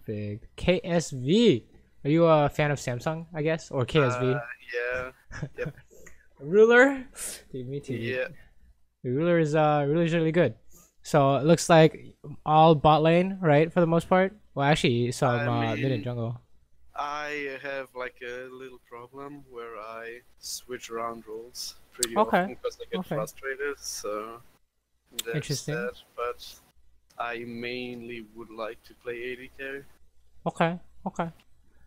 Perfect. KSV. Are you a fan of Samsung, I guess? Or KSV? Yeah. Yep. Ruler? Dude, me too, dude. Yeah. The ruler is really good. So it looks like all bot lane, right, for the most part. Well, actually, some I mid and mean, jungle. I have like a little problem where I switch around roles pretty Okay, often because I get okay, frustrated, so that's interesting. that. But I mainly would like to play AD carry. Okay, okay.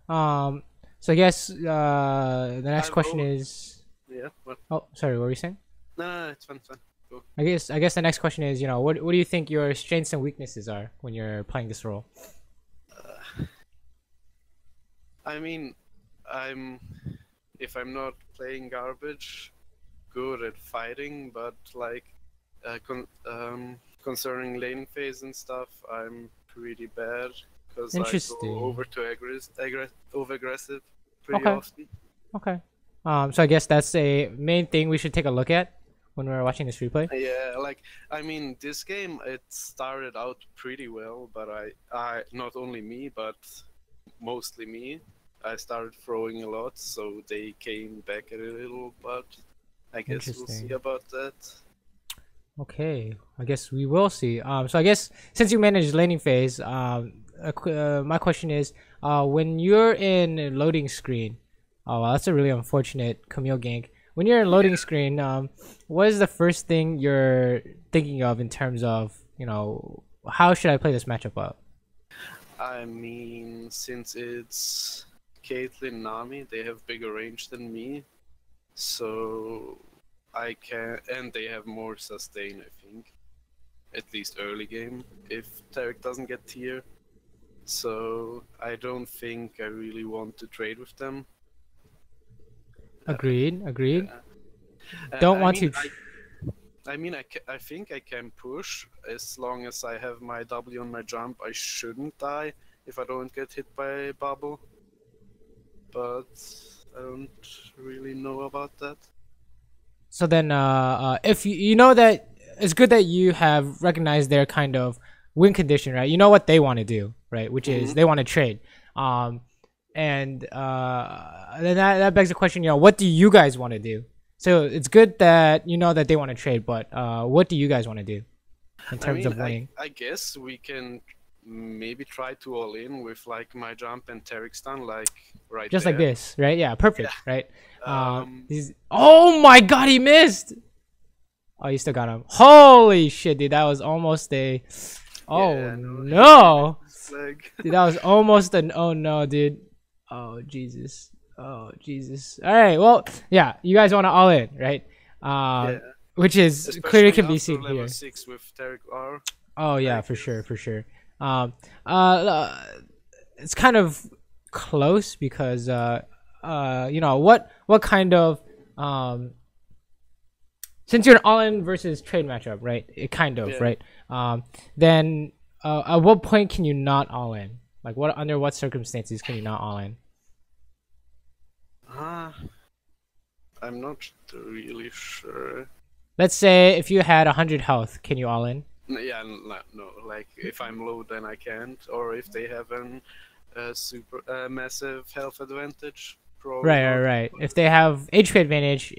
Um, so I guess the next I've question oh is. yeah, but Oh, sorry, what were you saying? no, it's fun. Cool. I guess the next question is, what do you think your strengths and weaknesses are when you're playing this role? Uh, I mean, I'm if I'm not playing garbage, good at fighting, but like concerning laning phase and stuff, I'm pretty bad because I go Interesting. over to over aggressive pretty Okay, often. okay. So I guess that's a main thing we should take a look at when we're watching this replay. Yeah, like I mean, this game it started out pretty well, but I not only me, but mostly me. I started throwing a lot, so they came back a little, but I guess we'll see Interesting. about that. Okay, I guess we will see. So I guess since you manage laning phase, my question is, when you're in loading screen, oh well, that's a really unfortunate Camille gank. When you're in loading screen, what is the first thing you're thinking of in terms of, how should I play this matchup up? I mean, since it's Caitlyn Nami, they have bigger range than me, so I can, and they have more sustain, I think, at least early game, if Tarek doesn't get tier. So I don't think I really want to trade with them. Uh, Agreed, agreed. yeah. Don't I want mean, to. I think I can push as long as I have my W on my jump. I shouldn't die if I don't get hit by a bubble, but I don't really know about that. So then, if you know that it's good that you have recognized their kind of win condition, right? You know what they want to do, right? Which is Hmm. they want to trade. Um, and then that begs the question, what do you guys want to do? So it's good that you know that they want to trade, but what do you guys want to do in I terms mean, of winning? I guess we can maybe try to all in with like my jump and Tarek stun, like right Just like there. this, right? Yeah, perfect, right? Um, Oh my god, he missed! Oh, you still got him. Holy shit, dude, that was almost a. Oh yeah, no, he missed no, his flag. dude, that was almost an. Oh no, dude. Oh Jesus. Oh Jesus. All right, well, yeah, you guys want to all in, right? Yeah, Which is clearly especially can be after seen level here. 6 with Tarek R, Oh yeah, I for sure, guess. for sure. Um, uh, it's kind of close because what kind of since you're an all-in versus trade matchup, right? It kind of, Yeah. right? Then at what point can you not all in? Like what under what circumstances can you not all in? Ah, I'm not really sure. Let's say if you had 100 health, can you all in? Yeah, no, like if I'm low, then I can't, or if they have an super massive health advantage, probably Right, right, not. right. If they have HP advantage,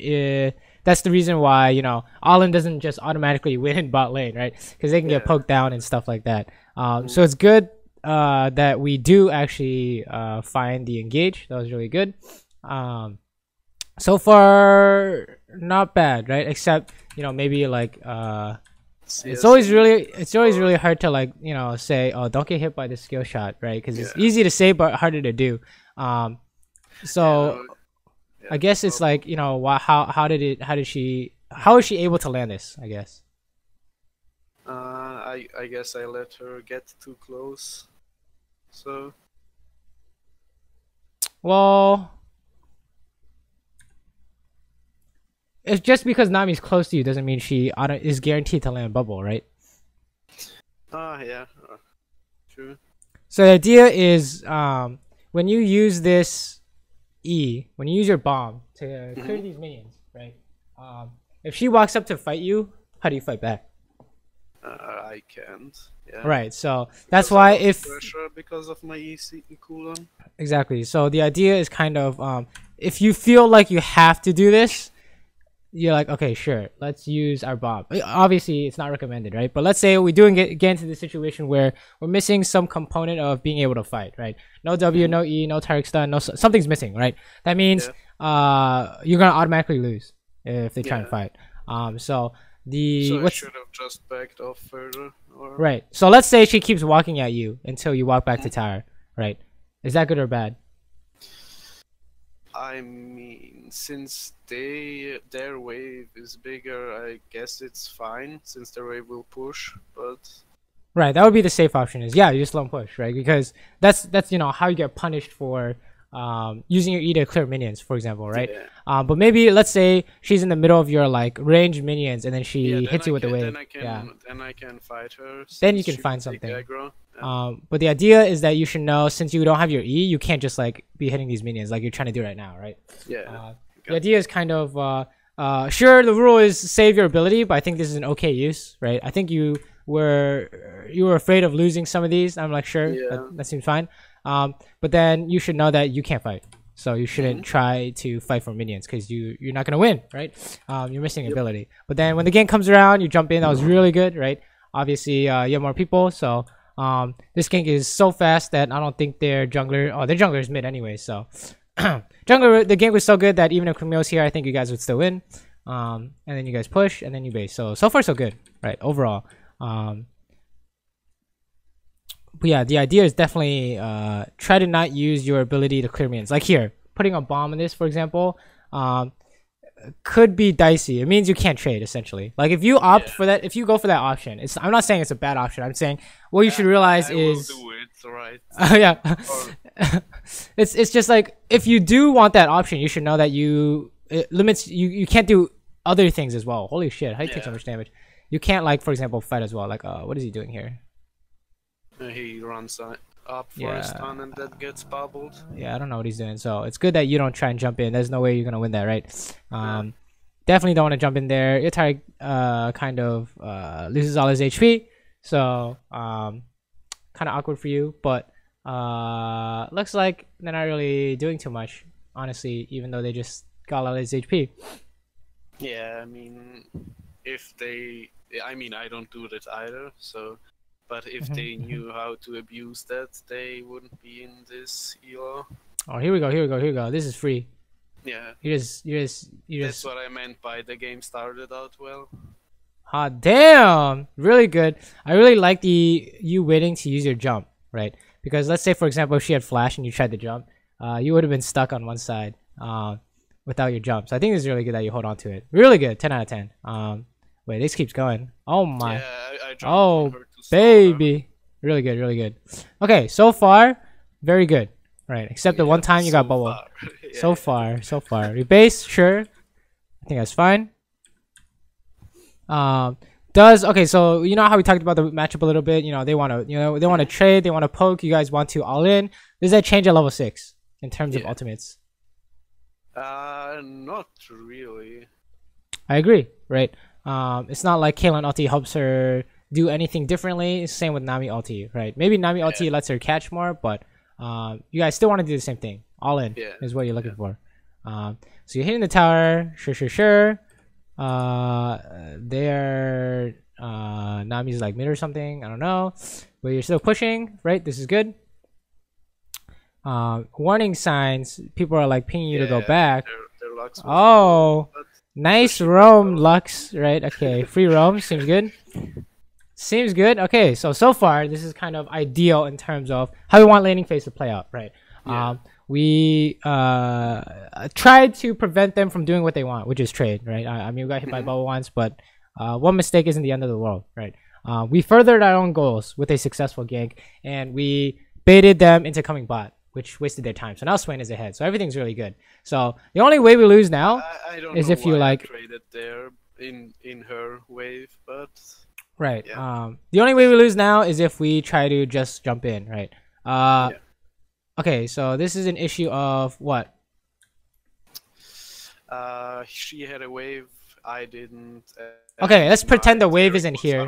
that's the reason why all in doesn't just automatically win in bot lane, right? Because they can get Yeah. poked down and stuff like that. Mm. So it's good that we do actually find the engage. That was really good. So far, not bad, right? Except maybe like CSM it's always or really hard to like say, oh, don't get hit by the skill shot, right? Because it's yeah, easy to say but harder to do. Um, yeah, so no, yeah, I guess it's probably. like how is she able to land this? I guess. I guess I let her get too close. So Well, it's just because Nami's close to you doesn't mean she is guaranteed to land bubble, right? yeah, true. So the idea is when you use this when you use your bomb to clear Hmm. these minions, right? If she walks up to fight you, how do you fight back? I can't. Yeah. Right. So that's Because I why lost if pressure because of my EC cooldown. exactly. So the idea is kind of if you feel like you have to do this, you're like, okay, sure, let's use our bomb. Obviously, it's not recommended, right? But let's say we do get into the situation where we're missing some component of being able to fight, right? No W, no E, no Tarek stun, no something's missing, right? That means you're gonna automatically lose if they try and fight. So the So I should have just backed off further. Or... right. So let's say she keeps walking at you until you walk back to tower, right? Is that good or bad? I mean, since their wave is bigger, I guess it's fine. Since their wave will push, but right, that would be the safe option. Is yeah, you just slow and push, right? Because that's you know how you get punished for using your E to clear minions, for example, right? Yeah. But maybe let's say she's in the middle of your like ranged minions, and then she hits you with the wave. Then I can fight her. Then you can find something. But the idea is that you should know, since you don't have your E, you can't just like be hitting these minions like you're trying to do right now, right? Yeah. The idea is kind of sure, the rule is save your ability, but I think this is an okay use, right? I think you were afraid of losing some of these. I'm like, sure, that seems fine. But then you should know that you can't fight, so you shouldn't try to fight for minions because you're not gonna win, right? You're missing ability. But then when the game comes around, you jump in. That was really good, right? Obviously, you have more people, so this gank is so fast that I don't think their jungler. Oh, their jungler is mid anyway, so jungler. The gank was so good that even if Camille's here, I think you guys would still win. And then you guys push, and then you base. So far so good, right? Overall. But yeah, the idea is definitely try to not use your ability to clear minions. Like here, putting a bomb in this, for example, could be dicey. It means you can't trade, essentially. Like if you opt for that, if you go for that option, I'm not saying it's a bad option. I'm saying what you should realize is will do it, right? Yeah. It's just like if you do want that option, you should know that it limits you can't do other things as well. Holy shit, how do you take so much damage? You can't, like, for example, fight as well. Like what is he doing here? He runs up for a stun and that gets bubbled. Yeah, I don't know what he's doing. So it's good that you don't try and jump in. There's no way you're gonna win that, right? Definitely don't want to jump in there. Itari kind of loses all his HP, so kind of awkward for you. But looks like they're not really doing too much, honestly, even though they just got all his HP. Yeah, I mean, I don't do that either. So. But if they knew how to abuse that, they wouldn't be in this elo. Oh, here we go. This is free. Yeah. You just. That's what I meant by the game started out well. Hot damn! Really good. I really like you waiting to use your jump, right? Because let's say, for example, if she had flash and you tried to jump, you would have been stuck on one side without your jump. So I think it's really good that you hold on to it. Really good. 10 out of 10. Wait, this keeps going. Oh my. Yeah, I jumped on her to baby. Really good. Okay, so far, very good. Right, except the one time you got bubble. So far. Your base, sure. I think that's fine. Okay, so you know how we talked about the matchup a little bit. You know, they want to trade, they want to poke. You guys want to all in. Does that change at level 6 in terms of ultimates? Not really. I agree. Right. It's not like Caitlyn ulti helps her do anything differently. Same with Nami ulti, right? Maybe Nami ulti lets her catch more, but you guys still want to do the same thing. All in is what you're looking for. So you're hitting the tower, sure. There, Nami's like mid or something. I don't know, but you're still pushing, right? This is good. Warning signs. People are like pinging you to go back. Oh. Nice roam, Lux, right? Okay, free roam seems good. Okay, so far this is kind of ideal in terms of how we want laning phase to play out, right? We tried to prevent them from doing what they want, which is trade, right? I mean, we got hit by bubble once, but one mistake isn't the end of the world, right? We furthered our own goals with a successful gank, and we baited them into coming bot, which wasted their time. So now Swain is ahead. So everything's really good. So the only way we lose now is if you like traded there in her wave, but right. The only way we lose now is if we try to just jump in, right? Okay, so this is an issue of what? She had a wave. I didn't. Okay, let's pretend the wave isn't here.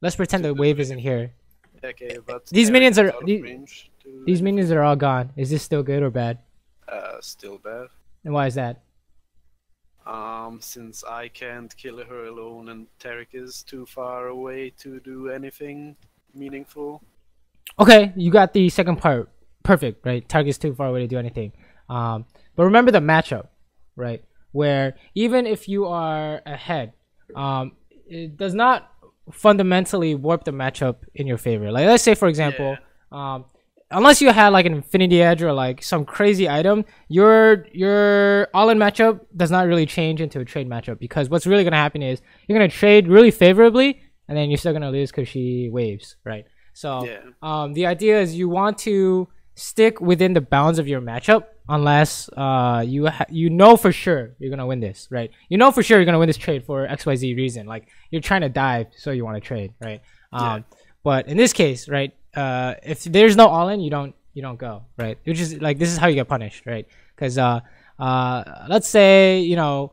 Let's pretend the wave isn't here. Okay, but These Eric minions is are out of range to these minions are all gone. Is this still good or bad? still bad. And why is that? Since I can't kill her alone and Tarek is too far away to do anything meaningful. Okay, you got the second part perfect, right? Target's too far away to do anything. But remember the matchup, right? Where even if you are ahead, it does not fundamentally warp the matchup in your favor. Like let's say for example, unless you had like an Infinity Edge or like some crazy item, your all-in matchup does not really change into a trade matchup, because what's really gonna happen is you're gonna trade really favorably, and then you're still gonna lose because she waves, right? So the idea is you want to stick within the bounds of your matchup, unless you know for sure you're gonna win this, right? You know for sure you're gonna win this trade for XYZ reason, like you're trying to dive, so you want to trade, right? But in this case, right, if there's no all-in, you don't go, right? Which is like, this is how you get punished, right? Because let's say, you know,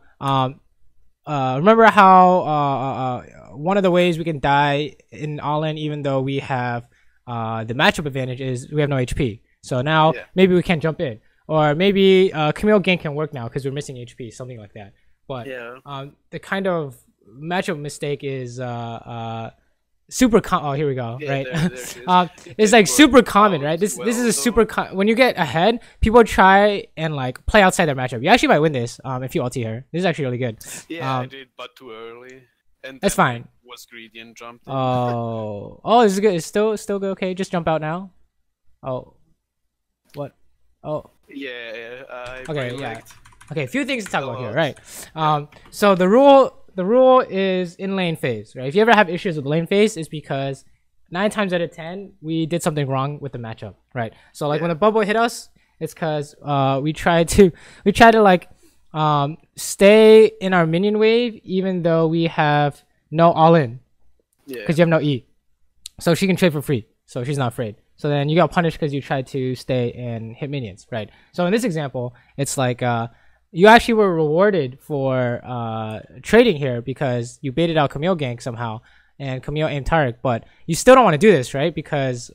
remember how one of the ways we can die in all-in even though we have the matchup advantage is we have no HP. So now maybe we can't jump in, or maybe Camille gank can work now because we're missing HP, something like that. But the kind of matchup mistake is super oh, here we go, right? It's like super common, right? This is a super when you get ahead, people try and like play outside their matchup. You actually might win this if you ulti her. This is actually really good. I did, but too early. And that's fine. Was greedy and jumped in. Oh, this is good. It's still good. Okay, just jump out now. Oh, what? Oh, okay, okay. A few things to talk about here, right? So the rule is in lane phase, right? If you ever have issues with lane phase, it's because 9 times out of 10 we did something wrong with the matchup, right? So like when the bubble hit us, it's because we tried to like stay in our minion wave even though we have no all-in, because you have no E, so she can trade for free, so she's not afraid. So then you got punished because you tried to stay and hit minions, right? So in this example, it's like you actually were rewarded for trading here because you baited out Camille gank somehow, and Camille aimed Tarek, but you still don't want to do this, right? Because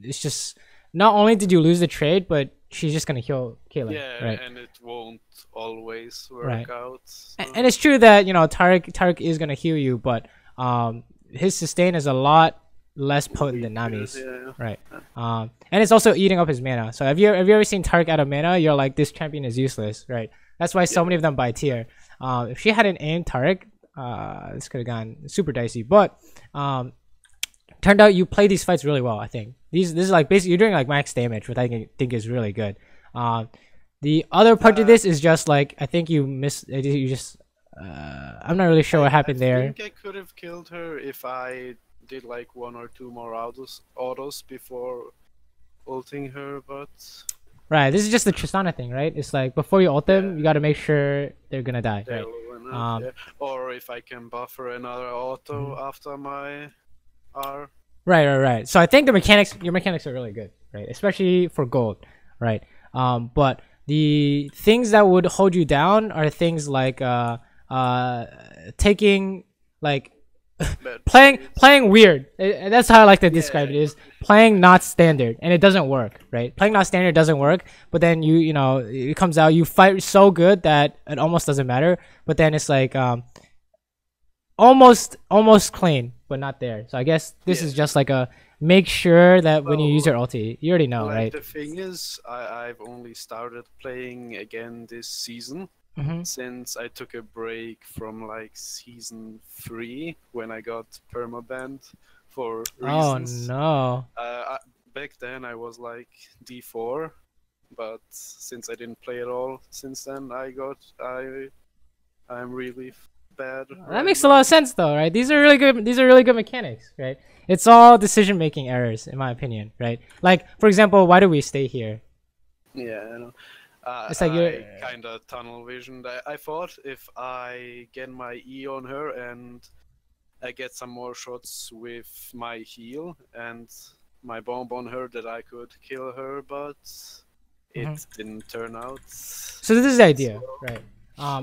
it's just, not only did you lose the trade, but she's just gonna heal Caitlyn, right? And it won't always work out. So. And it's true that, you know, Tarek is gonna heal you, but his sustain is a lot less potent than Nami's, right? And it's also eating up his mana. So have you ever seen Tarek out of mana? You're like, this champion is useless, right? That's why so many of them buy tier. If she hadn't aimed Tarek, this could have gone super dicey. But turned out you play these fights really well. I think this is like basically you're doing like max damage, which I think is really good. The other part of this is just like, I think you missed. You just I'm not really sure what happened there. I think I could have killed her if I did like 1 or 2 more autos before ulting her, but right, this is just the Tristana thing, right? It's like before you ult them, you got to make sure they're gonna die, right? Or if I can buffer another auto after my R. Right. So I think your mechanics are really good, right? Especially for gold, right? But the things that would hold you down are things like taking like playing weird. That's how I like to describe it, is playing not standard, and it doesn't work, right? Playing not standard doesn't work, but then you know, it comes out, you fight so good that it almost doesn't matter, but then it's like almost clean but not there. So I guess this is just like a make sure that when you use your ulti, you already know, right? The thing is, I've only started playing again this season. Since I took a break from like season 3 when I got permabanned for reasons. Oh no. Back then I was like D4, but since I didn't play at all since then, I'm really bad. That makes a lot of sense though, right? These are really good mechanics, right? It's all decision making errors in my opinion, right? Like for example, why do we stay here? Yeah, I know. It's like I kind of tunnel visioned. I thought if I get my E on her and I get some more shots with my heal and my bomb on her, that I could kill her, but it didn't turn out. So this is the idea, right?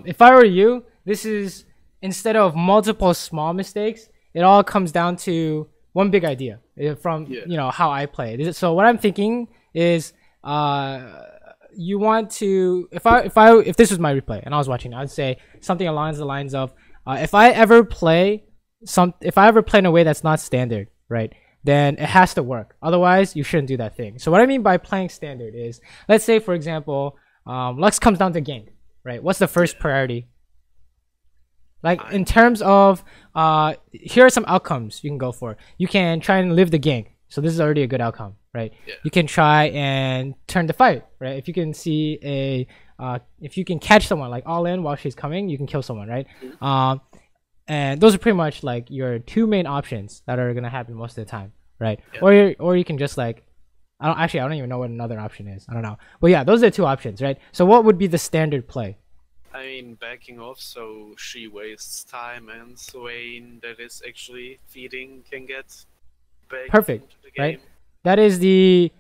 If I were you, this is, instead of multiple small mistakes, it all comes down to one big idea from how I play it. So what I'm thinking is you want to if this was my replay and I was watching, I'd say something along the lines of if I ever play in a way that's not standard, right, then it has to work. Otherwise, you shouldn't do that thing. So what I mean by playing standard is, let's say for example, Lux comes down to gank, right? What's the first priority? Like in terms of here are some outcomes you can go for. You can try and live the gank. So this is already a good outcome, right? Yeah. You can try and turn the fight, right? If you can see if you can catch someone like all in while she's coming, you can kill someone, right? Mm-hmm. And those are pretty much like your two main options that are gonna happen most of the time, right? Yeah. Or you can just like, I don't even know what another option is. I don't know. But yeah, those are the two options, right? So what would be the standard play? I mean, backing off so she wastes time and Swain that is actually feeding can get back perfect into the game. Right? That is the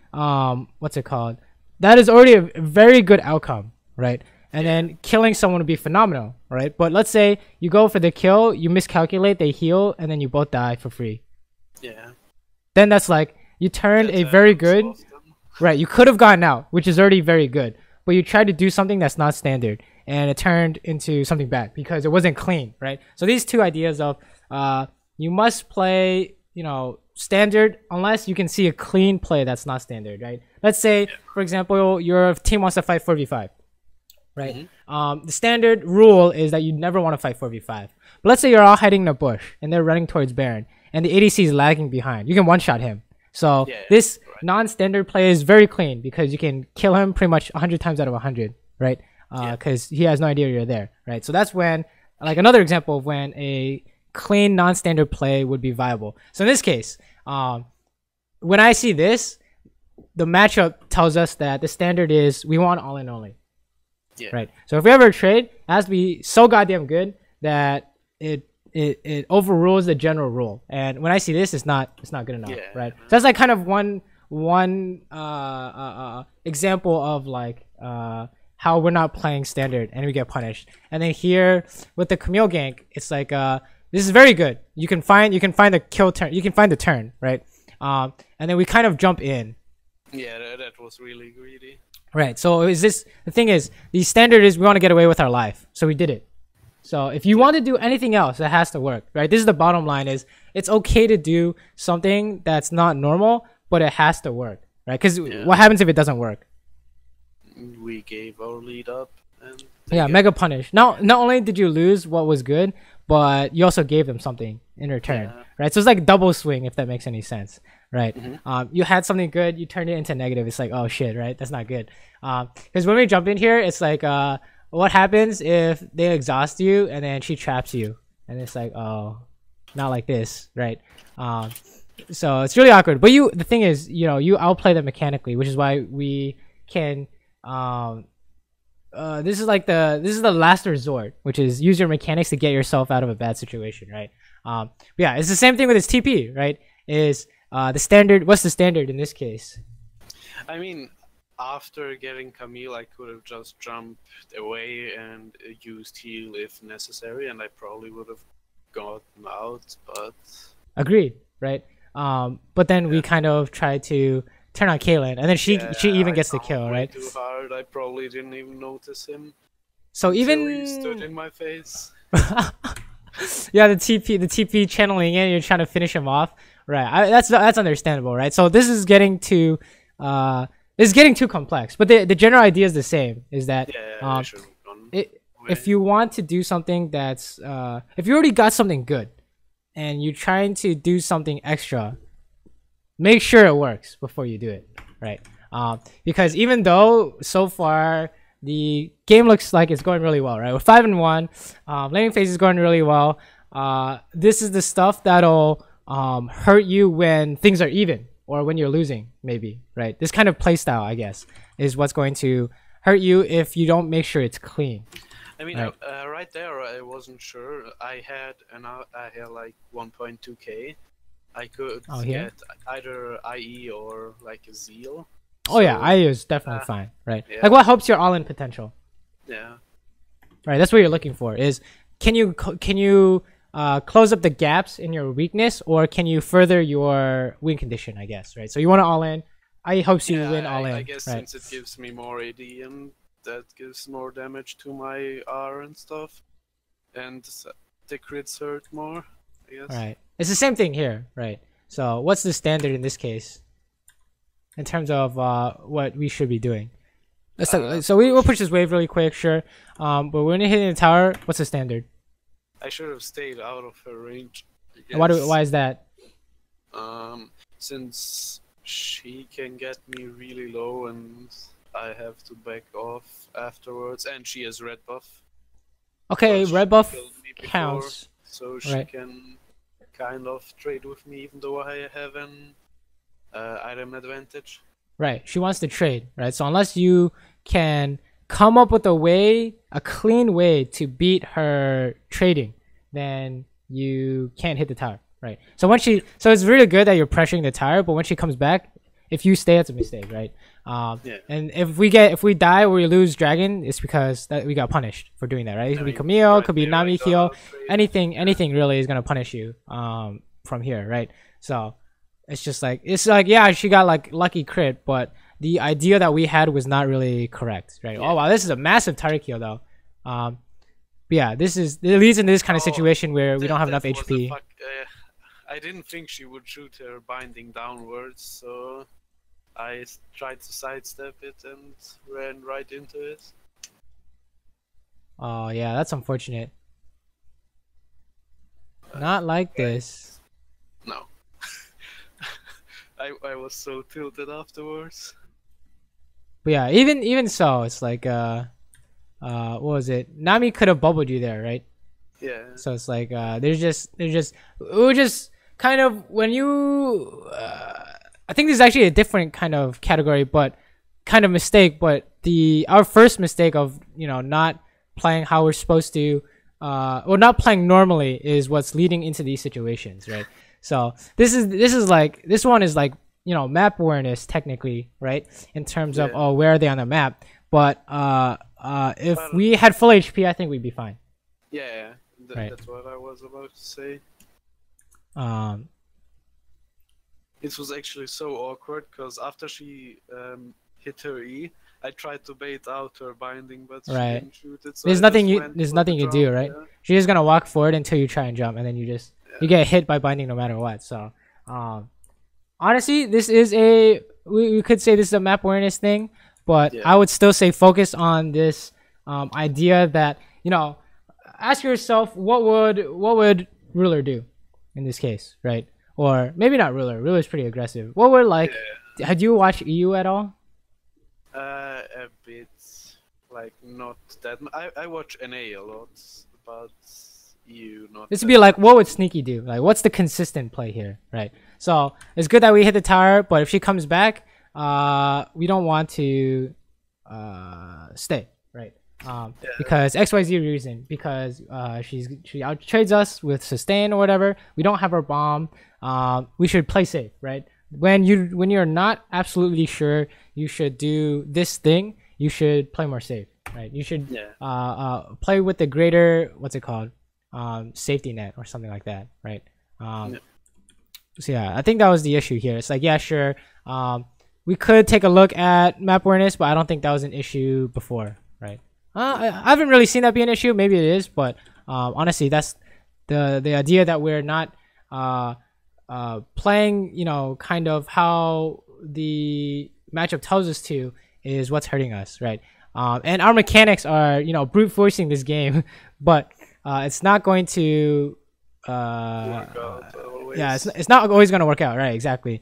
what's it called? That is already a very good outcome, right? And then killing someone would be phenomenal, right? But let's say you go for the kill, you miscalculate, they heal, and then you both die for free. Yeah. Then that's like you turned a very good, right? You could have gotten out, which is already very good, but you tried to do something that's not standard, and it turned into something bad because it wasn't clean, right? So these two ideas of you must play, standard unless you can see a clean play that's not standard, right? Let's say, for example, your team wants to fight 4v5. Right. Mm-hmm. The standard rule is that you never want to fight 4v5. But let's say you're all hiding in a bush and they're running towards Baron and the ADC is lagging behind. You can one-shot him. So this non-standard play is very clean because you can kill him pretty much 100 times out of 100, right? Because he has no idea you're there, right? So that's when, like another example of when a clean non-standard play would be viable. So in this case, when I see this, the matchup tells us that the standard is we want all in only. Yeah. Right. So if we ever trade, it has to be so goddamn good that it overrules the general rule. And when I see this, it's not good enough. Yeah. Right. So that's like kind of one example of like how we're not playing standard and we get punished. And then here with the Camille gank, it's like this is very good. You can find the kill turn. You can find the turn, right? And then we kind of jump in. Yeah, that was really greedy. Right. So the thing is, the standard is we want to get away with our life. So we did it. So if you want to do anything else, it has to work, right? This is the bottom line is it's okay to do something that's not normal, but it has to work, right? Because what happens if it doesn't work? We gave our lead up. And mega punish. Not only did you lose what was good, but you also gave them something in return, right? So it's like double swing, if that makes any sense. Right. Mm-hmm. You had something good, you turned it into negative. It's like, oh shit, right? That's not good. Because when we jump in here, it's like, what happens if they exhaust you and then she traps you? And it's like, oh, not like this, right? So it's really awkward. But the thing is, you outplay them mechanically, which is why we can. This is the last resort, which is use your mechanics to get yourself out of a bad situation, right? Yeah, it's the same thing with this TP, right? The standard, what's the standard in this case? I mean, after getting Camille, I could have just jumped away and used heal if necessary, and I probably would have gotten out, but... Agreed, right? But then we kind of tried to turn on Caitlyn, and then she even gets the kill, right? Too hard. I probably didn't even notice him. So even... he stood in my face. Yeah, the TP channeling in, you're trying to finish him off. Right, that's understandable, right? So this is getting too complex, but the general idea is the same. Is that if you want to do something that's if you already got something good, and you're trying to do something extra, make sure it works before you do it, right? Because even though so far the game looks like it's going really well, right? We're 5-1, laning phase is going really well. This is the stuff that'll hurt you when things are even or when you're losing, maybe, right? This kind of play style, I guess, is what's going to hurt you if you don't make sure it's clean. I mean, right there, I wasn't sure. I had like 1.2k. I could get either IE or like a Zeal. Oh yeah, IE is definitely fine, right? Yeah. Like what helps your all-in potential? Yeah. Right, that's what you're looking for. Is can you close up the gaps in your weakness, or can you further your win condition, I guess, right? So you want to all in. I hope you win all in. I guess right? since it gives me more AD and that gives more damage to my R and stuff, and the crits hurt more, I guess. Right. It's the same thing here, right? So what's the standard in this case in terms of what we should be doing? So we'll push this wave really quick, sure. But when you're hitting the tower, what's the standard? I should have stayed out of her range. Why is that? Since she can get me really low and I have to back off afterwards, and she has red buff. Okay, red buff counts. So she can kind of trade with me even though I have an item advantage. Right, she wants to trade, right? So unless you can come up with a clean way to beat her trading, then you can't hit the tower, right? So so it's really good that you're pressuring the tower, but when she comes back, if you stay, it's a mistake, right? And if we die or we lose dragon, it's because we got punished for doing that, right? It could be Camille, it could be Nami heal, anything really is gonna punish you from here, right? So it's like yeah, she got like lucky crit, but the idea that we had was not really correct, right? Oh wow, this is a massive turret kill though. But yeah, it leads into this kind of situation where we don't have enough HP. I didn't think she would shoot her binding downwards, so I tried to sidestep it and ran right into it. Oh yeah, that's unfortunate. Not like this. No. I was so tilted afterwards. But yeah, even so, it's like what was it? Nami could have bubbled you there, right? Yeah. So it's like we're just kind of when you I think this is actually a different kind of category, but kind of mistake. But our first mistake of not playing how we're supposed to, or not playing normally, is what's leading into these situations, right? So this one is like map awareness technically, right? In terms of where are they on the map, but if we had full HP, I think we'd be fine. Yeah, that's what I was about to say. It was actually so awkward because after she hit her E, I tried to bait out her binding, but she didn't shoot it. So there's nothing you do, right? Yeah. She's just gonna walk forward until you try and jump, and then you get hit by binding no matter what. So honestly, this is we could say this is a map awareness thing, but I would still say focus on this idea that ask yourself what would Ruler do in this case, right? Or maybe not Ruler. Ruler's pretty aggressive. What would had you watched EU at all? A bit, like not that. I watch NA a lot, but EU not. This would be like, what would Sneaky do? Like, what's the consistent play here, right? So it's good that we hit the tower, but if she comes back, we don't want to stay, right? Because XYZ reason, because she out trades us with sustain or whatever. We don't have our bomb. We should play safe, right? When you're not absolutely sure you should do this thing, you should play more safe, right? You should play with the greater, what's it called, safety net or something like that, right? So yeah, I think that was the issue here. It's like, yeah, sure, we could take a look at map awareness, but I don't think that was an issue before, right? I haven't really seen that be an issue. Maybe it is, but honestly, that's the idea that we're not playing, kind of how the matchup tells us to is what's hurting us, right? And our mechanics are, brute forcing this game, but it's not going to work out always. Yeah, it's not always going to work out, right? Exactly.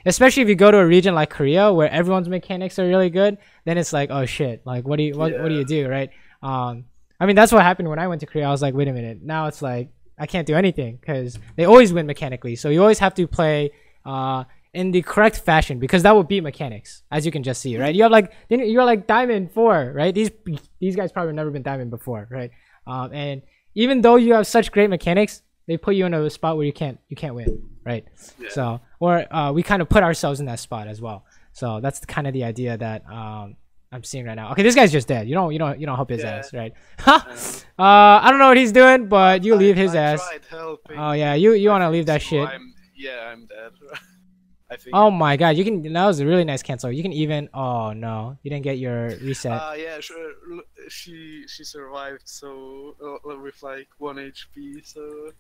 Especially if you go to a region like Korea where everyone's mechanics are really good, then it's like, oh shit, like what do you do, right? I mean, that's what happened when I went to Korea. I was like, wait a minute, now it's like I can't do anything because they always win mechanically. So you always have to play in the correct fashion because that would beat mechanics, as you can just see, right? You're like Diamond 4, right? These guys probably never been Diamond before, right? And even though you have such great mechanics, they put you in a spot where you can't win, right? Yeah. So we kind of put ourselves in that spot as well. So that's kind of the idea that I I'm seeing right now. Okay, this guy's just dead. You don't help his Yeah. ass, right? Uh, I don't know what he's doing, but you leave his I ass. tried helping. Oh yeah, you I want to think leave that so. shit. I'm dead. I think. Oh my god, you can. That was a really nice cancel. You can even. Oh no, you didn't get your reset. Yeah, sure. She survived, so with like 1 HP. So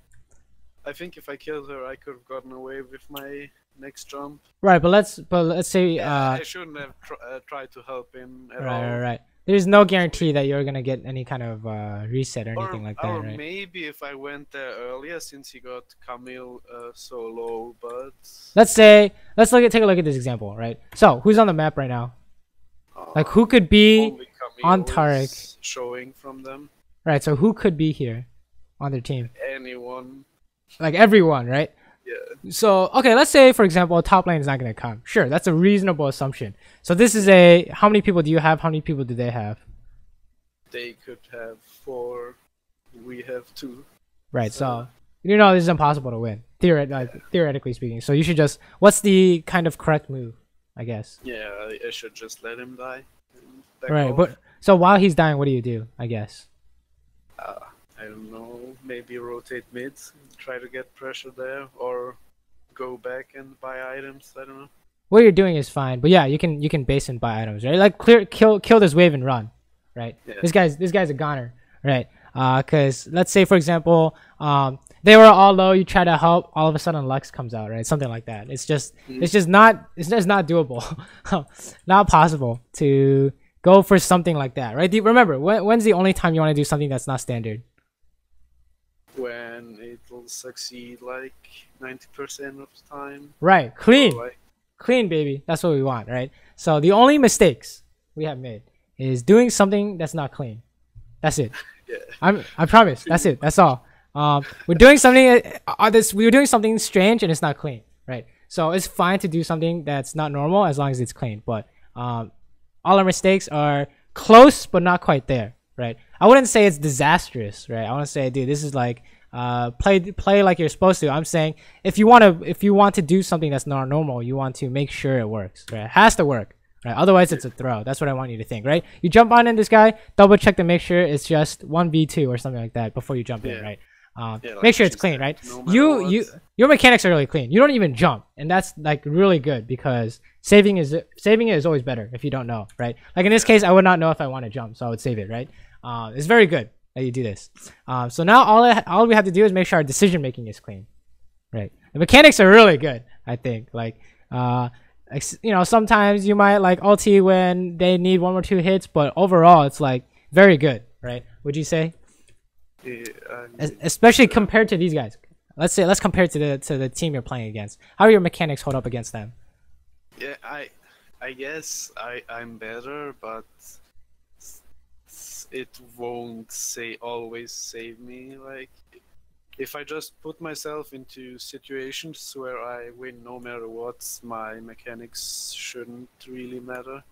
I think if I killed her, I could have gotten away with my next jump. Right, but let's say Yeah, I shouldn't have tried to help him at all. right. There's no guarantee that you're gonna get any kind of reset or anything like that, Or right? maybe if I went there earlier, since he got Camille so low. But Let's take a look at this example, right? So who's on the map right now? Like who could be only Camille on Tarek? is showing from them. Right, so who could be here on their team? Anyone. Like everyone, right? Yeah. So okay, let's say for example, top lane is not gonna come. Sure, that's a reasonable assumption. So this is how many people do you have? How many people do they have? They could have 4. We have 2. Right, so this is impossible to win, theoretically speaking. So you should just. What's the kind of correct move? I guess. Yeah, I should just let him die. And back Right, off. but so while he's dying, what do you do? I guess. I don't know. Maybe rotate mid, try to get pressure there, or go back and buy items. I don't know. What you're doing is fine, but yeah, you can base and buy items, right? Like kill this wave and run, right? Yeah. This guy's a goner, right? Because let's say for example, they were all low. You try to help, all of a sudden Lux comes out, right? Something like that. It's just not doable, not possible to go for something like that, right? Remember, when's the only time you want to do something that's not standard? When it will succeed like 90% of the time. Right, clean. Like, Clean, baby. That's what we want, right? So the only mistakes we have made is doing something that's not clean. That's it. yeah. I promise. That's it. That's all. We're doing something. We're doing something strange and it's not clean, right? So it's fine to do something that's not normal as long as it's clean. But all our mistakes are close, but not quite there, right? I wouldn't say it's disastrous, right? I want to say, dude, this is like play like you're supposed to. I'm saying if you want to do something that's not normal, you want to make sure it works, right? It has to work, right? Otherwise it's a throw. That's what I want you to think, right? You jump on in this guy, double check to make sure it's just 1v2 or something like that before you jump in, right? Like Make sure it's clean, right? Your mechanics are really clean. You don't even jump, and that's like really good because saving it is always better if you don't know, right? Like in this case, I would not know if I want to jump, so I would save it, right? It's very good that you do this. So now all we have to do is make sure our decision making is clean, right? The mechanics are really good, I think. Like sometimes you might like ulti when they need 1 or 2 hits, but overall it's like very good, right? Would you say? Yeah, Especially compared to th's guys. Let's compare to the team you're playing against. How do your mechanics hold up against them? yeah, I guess I'm better, but it won't always save me. Like if I just put myself into situations where I win no matter what, my mechanics shouldn't really matter.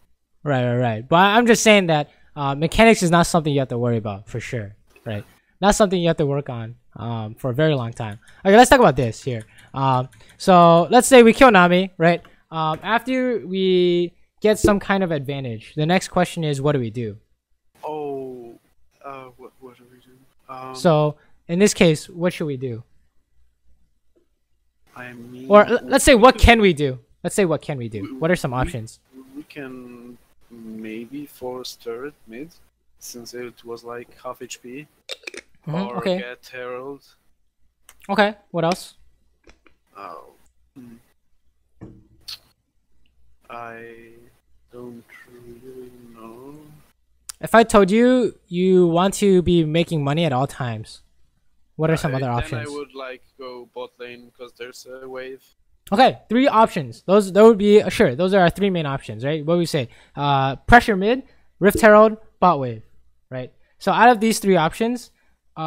Right. But I'm just saying that mechanics is not something you have to worry about for sure, right? Not something you have to work on for a very long time. Okay, let's talk about this here. So let's say we kill Nami, right? After we get some kind of advantage, the next question is, what do we do? Oh, what do we do? So in this case, what should we do? I mean, Or let's say, what can we do? Let's say, what can we do? What are some options? We can maybe force turret mid, since it was like half HP. Or Okay. get Herald. Okay. What else? Oh. I don't really know. If I told you you want to be making money at all times, what are some other Then options? I would like go bot lane because there's a wave. Okay, 3 options. That would be sure. Those are our 3 main options, right? What we say? Pressure mid, Rift Herald, bot wave, right? So out of these 3 options, they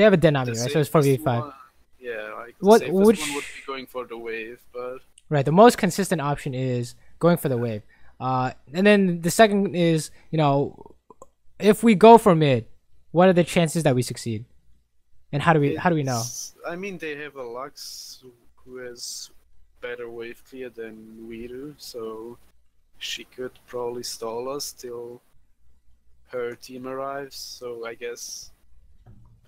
have a dead Nami, right? So it's 4v5. Yeah, like What- the safest which- one would be going for the wave, but Right. The most consistent option is going for the wave. And then the second is, if we go for mid, what are the chances that we succeed? And how do we know? I mean, they have a Lux who has better wave clear than we do, so she could probably stall us till her team arrives. So I guess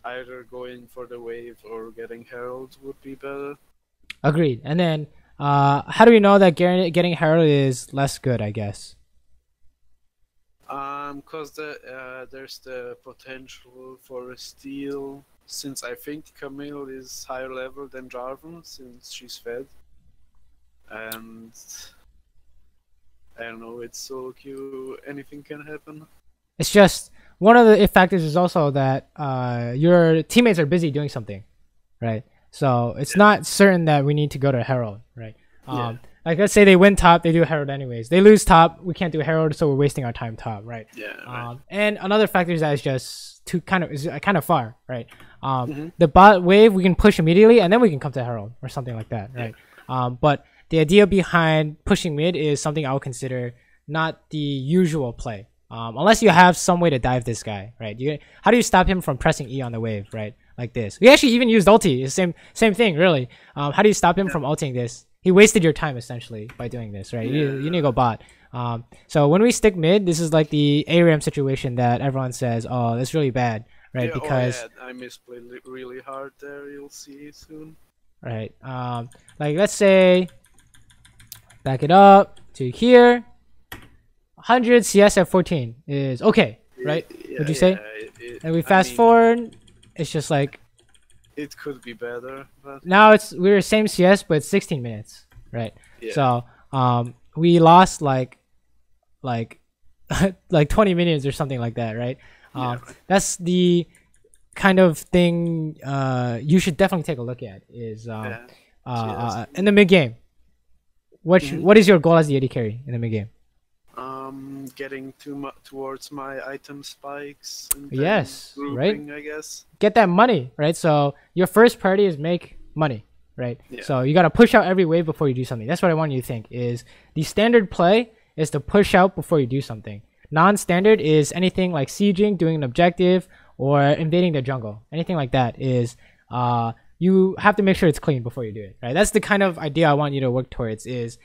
either going for the wave or getting Herald would be better. Agreed. And then, how do we know that getting Herald is less good? I guess. Cause there's the potential for a steal. Since I think Camille is higher level than Jarvan, since she's fed, and I don't know, it's solo queue. Anything can happen. It's just one of the factors is also that your teammates are busy doing something, right? So it's not certain that we need to go to Herald, right? Like let's say they win top, they do Herald anyways. They lose top, we can't do Herald, so we're wasting our time top, right? Yeah. Right. And another factor is that it's just kind of far, right? The bot wave we can push immediately, and then we can come to Herald or something like that, right? But the idea behind pushing mid is something I would consider not the usual play. Unless you have some way to dive this guy, right? How do you stop him from pressing E on the wave, right? Like this. We actually even used ulti. It's same thing, really. How do you stop him from ulting this? He wasted your time essentially by doing this, right? You need to go bot. So when we stick mid, this is like the ARAM situation that everyone says, oh, that's really bad, right? Because I misplayed really hard there. You'll see soon. Right. Like let's say, back it up to here. 100 CS at 14 is okay, right? Would you say? And we fast forward, it's just like it could be better. But now we're same CS, but it's 16 minutes, right? Yeah. So we lost like 20 minutes or something like that, right? That's the kind of thing you should definitely take a look at is in the mid game. What is your goal as the AD carry in the mid game? Getting towards my item spikes. And yes, grouping, right. I guess. Get that money, right? So your first priority is make money, right? Yeah. So you gotta push out every wave before you do something. That's what I want you to think. Is the standard play is to push out before you do something. Non-standard is anything like sieging, doing an objective, or invading the jungle. Anything like that is you have to make sure it's clean before you do it, right? That's the kind of idea I want you to work towards. Is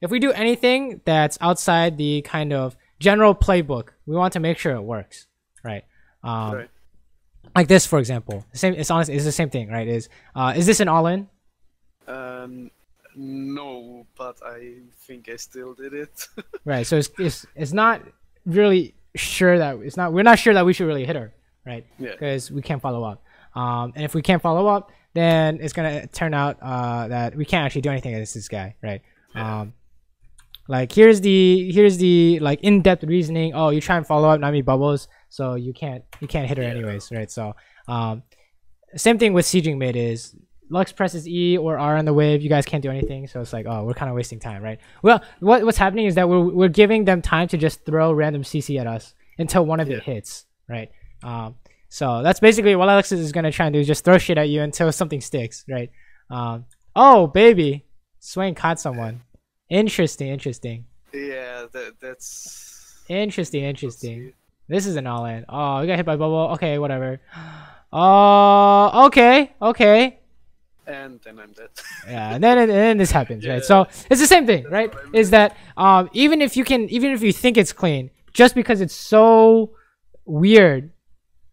if we do anything that's outside the kind of general playbook, we want to make sure it works, right? Right. Like this, for example. It's honestly, it's the same thing, right? Is this an all-in? No, but I think I still did it. Right. So it's not really sure that we're not sure that we should really hit her, right? Yeah. Because we can't follow up. And if we can't follow up, then it's gonna turn out that we can't actually do anything against this guy, right? Yeah. Like here's the like in-depth reasoning. Oh, you try and follow up Nami bubbles, so you can't hit her anyways, right? So same thing with sieging mid is Lux presses E or R on the wave, you guys can't do anything, so it's like, oh, we're kind of wasting time, right? Well, what's happening is that we're giving them time to just throw random CC at us until one of it hits, right? So that's basically what Alexis is gonna try and do, is just throw shit at you until something sticks, right? Oh baby, Swain caught someone. Interesting. Yeah, that's interesting. This is an all-in. Oh, we got hit by bubble. Okay, whatever. Oh, okay. And then I'm dead. Yeah, and then this happens, right? So it's the same thing, right? Is that even if you think it's clean, just because it's so weird,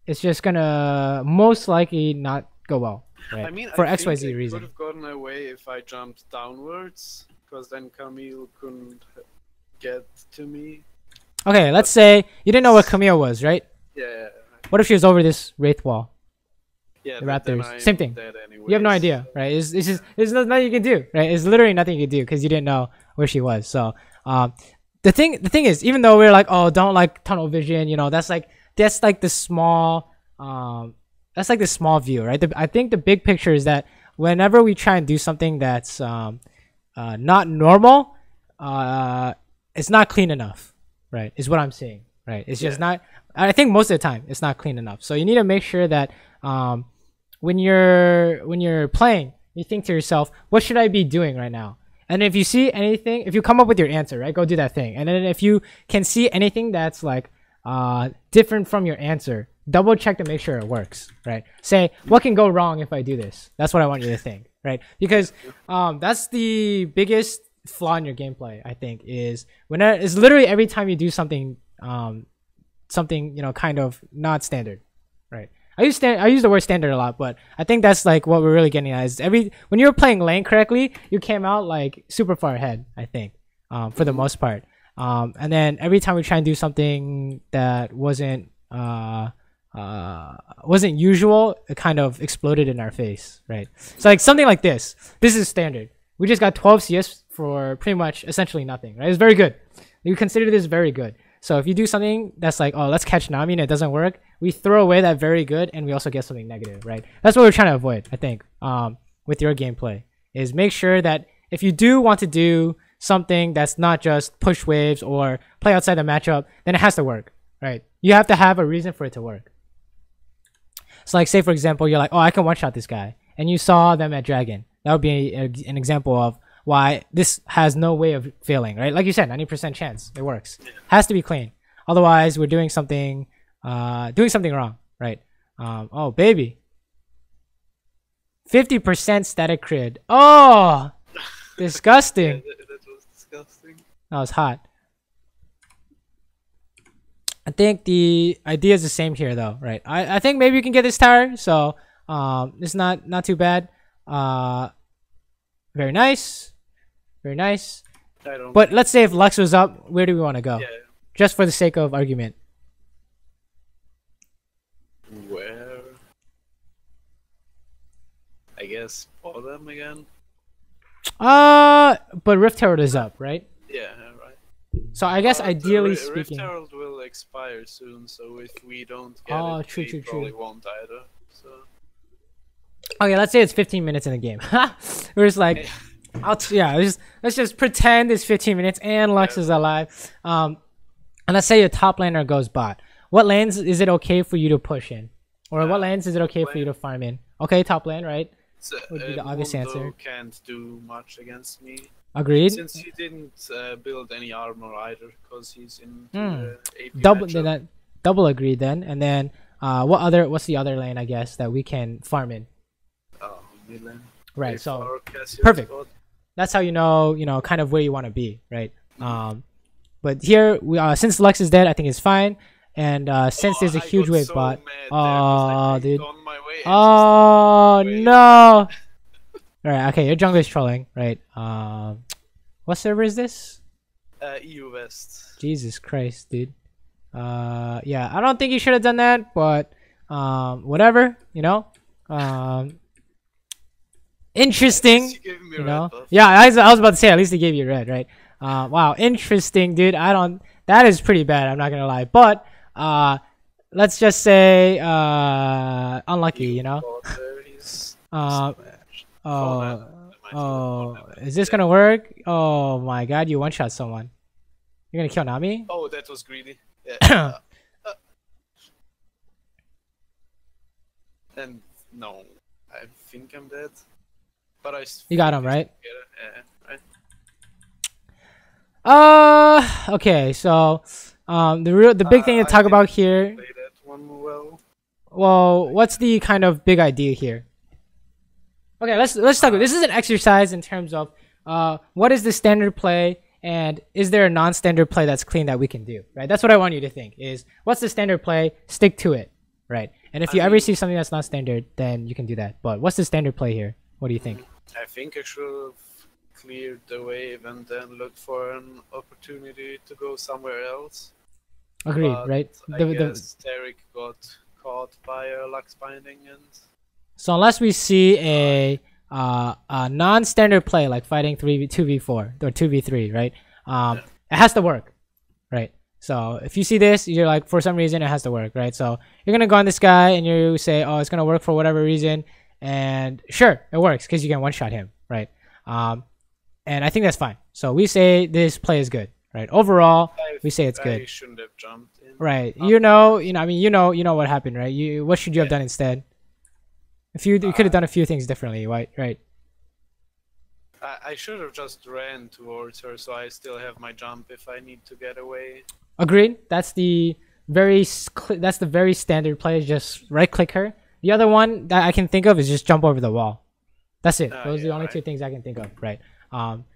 it's just gonna most likely not go well, right? I mean, for I XYZ think reason. I could have gotten away if I jumped downwards, because then Camille couldn't get to me. Okay, let's say you didn't know where Camille was, right? Yeah. What if she was over this wraith wall? Yeah, the Raptors, same thing. You have no idea, right? There's nothing you can do, right? It's literally nothing you can do because you didn't know where she was. So, the thing is, even though we're like, oh, don't like tunnel vision, you know, that's like the small, view, right? I think the big picture is that whenever we try and do something that's not normal, it's not clean enough, right? Is what I'm saying, right? It's just not. I think most of the time it's not clean enough. So you need to make sure that when you're playing, you think to yourself, what should I be doing right now? And if you see anything, if you come up with your answer, right, go do that thing. And then if you can see anything that's like different from your answer, double check to make sure it works, right? Say, what can go wrong if I do this? That's what I want you to think, right? Because that's the biggest flaw in your gameplay, I think, is is literally every time you do something something, you know, kind of not standard, right? I use the word standard a lot, but I think that's like what we're really getting at is when you're playing lane correctly, you came out like super far ahead, I think, for the most part. And then every time we try and do something that wasn't usual, it kind of exploded in our face, right? So like something like this is standard. We just got 12 CS for pretty much essentially nothing, right? It's very good. You consider this very good. So if you do something that's like, oh, let's catch Nami and it doesn't work, we throw away that very good and we also get something negative, right? That's what we're trying to avoid, I think, with your gameplay, is make sure that if you do want to do something that's not just push waves or play outside the matchup, then it has to work, right? You have to have a reason for it to work. So like, say for example, you're like, oh, I can one-shot this guy, and you saw them at Dragon. That would be an example of why this has no way of failing, right? Like you said, 90% chance it works. Has to be clean. Otherwise, we're doing something wrong, right? Oh, baby. 50% static crit. Oh, disgusting. Yeah, that was disgusting. That was hot. I think the idea is the same here, though, right? I think maybe you can get this tower, so it's not too bad. Very nice. Very nice. But let's say if Lux was up, where do we want to go? Yeah. Just for the sake of argument. Where? I guess bottom again. But Rift Herald is up, right? Yeah, right. So I guess ideally Rift speaking. Herald will expire soon, so if we don't get it, we probably won't either. So. Okay, let's say it's 15 minutes in the game. We're just like, let's just pretend it's 15 minutes and Lux is alive. And let's say your top laner goes bot. What lanes is it okay for you to push in, or what lanes is it okay for you to farm in? Okay, top lane, right? So, would be the obvious answer. Can't do much against me. Agreed. Since he didn't build any armor either, because he's in AP double agreed then. And then what's the other lane, I guess, that we can farm in? Mid lane. Right. So perfect. That's how you know kind of where you want to be, right? But here we since Lux is dead, I think it's fine. And since there's a huge wave bot, dude. Oh no! Alright, okay, your jungle is trolling, right? What server is this? EU West. Jesus Christ, dude. Yeah, I don't think you should have done that, but whatever, you know. Interesting, you know. Yeah, I was about to say at least they gave you red, right? Wow, interesting, dude. That is pretty bad. I'm not gonna lie, but let's just say unlucky, you know. Is this gonna work? Oh my god, you one-shot someone. You're gonna kill Nami? Oh, that was greedy. Yeah. And no, I think I'm dead. But you got him, right? Yeah, right. Okay, so the big thing to talk about here. Play that one well, what's the kind of big idea here? Okay, let's talk about this. Is an exercise in terms of what is the standard play, and is there a non-standard play that's clean that we can do, right? That's what I want you to think, is what's the standard play, stick to it, right? And if you ever see something that's not standard, then you can do that. But what's the standard play here? What do you think? I think I should have cleared the wave and then looked for an opportunity to go somewhere else. Agreed, right? I guess Derek got caught by a Lux binding, and so unless we see a non-standard play like fighting 2v4 or 2v3, right? It has to work, right? So if you see this, you're like, for some reason it has to work, right? So you're gonna go on this guy and you say, oh, it's gonna work for whatever reason, and sure, it works because you can one-shot him, right? And I think that's fine. So we say this play is good, right? Overall, we say it's good. I shouldn't have jumped in. Right? You know what happened, right? What should you have done instead? If you could have done a few things differently, right? I should have just ran towards her, so I still have my jump if I need to get away. Agreed. That's the very standard play. Just right-click her. The other one that I can think of is just jump over the wall. That's it. Those are the only two things I can think of, right?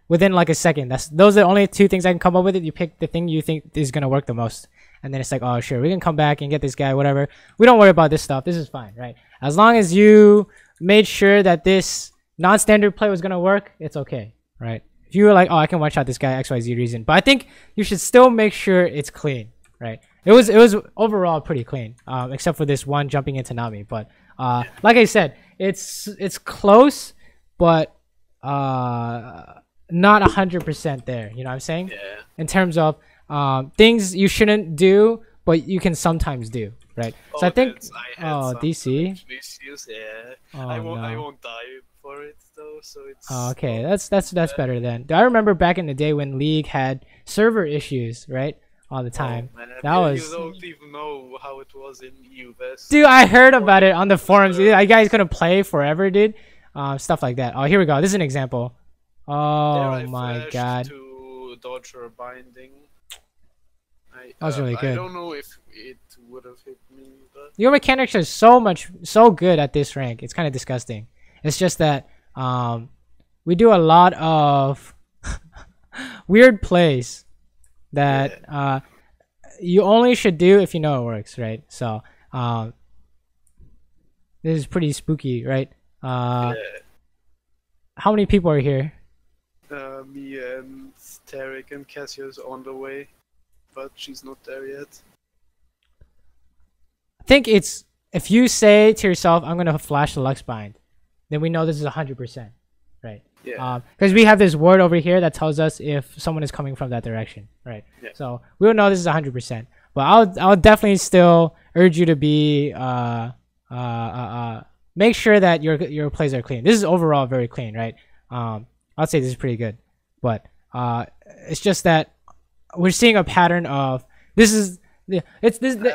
within like a second. Those are the only two things I can come up with. You pick the thing you think is gonna work the most, and then it's like, oh sure, we can come back and get this guy, whatever. We don't worry about this stuff. This is fine, right? As long as you made sure that this non-standard play was gonna work, it's okay, right? If you were like, oh, I can one shot this guy XYZ reason, but I think you should still make sure it's clean, right? It was overall pretty clean, except for this one jumping into Nami. But like I said, it's close, but not 100% there. You know what I'm saying? Yeah. In terms of things you shouldn't do, but you can sometimes do, right? Oh, so I think DC. DC. Yeah. Oh, I no. won't die for it though, so it's. Oh, okay, that's better then. I remember back in the day when League had server issues, right? All the time. Oh, man, that was. You don't even know how it was in US. Dude, I heard about it on the forums. You guys couldn't play forever, dude. Stuff like that. Oh, here we go. This is an example. Oh my god. To dodge her binding. That was really good. I don't know if it would have hit me, but your mechanics are so good at this rank. It's kind of disgusting. It's just that we do a lot of weird plays that you only should do if you know it works, right? So this is pretty spooky, right? How many people are here? Me and Tarek and Cassius on the way, but she's not there yet. I think it's if you say to yourself, I'm gonna flash the Lux Bind, then we know this is 100%, right? Yeah. Because we have this word over here that tells us if someone is coming from that direction, right? Yeah. So we'll know this is 100%. But I'll definitely still urge you to be make sure that your plays are clean. This is overall very clean, right? I'd say this is pretty good, but it's just that we're seeing a pattern of the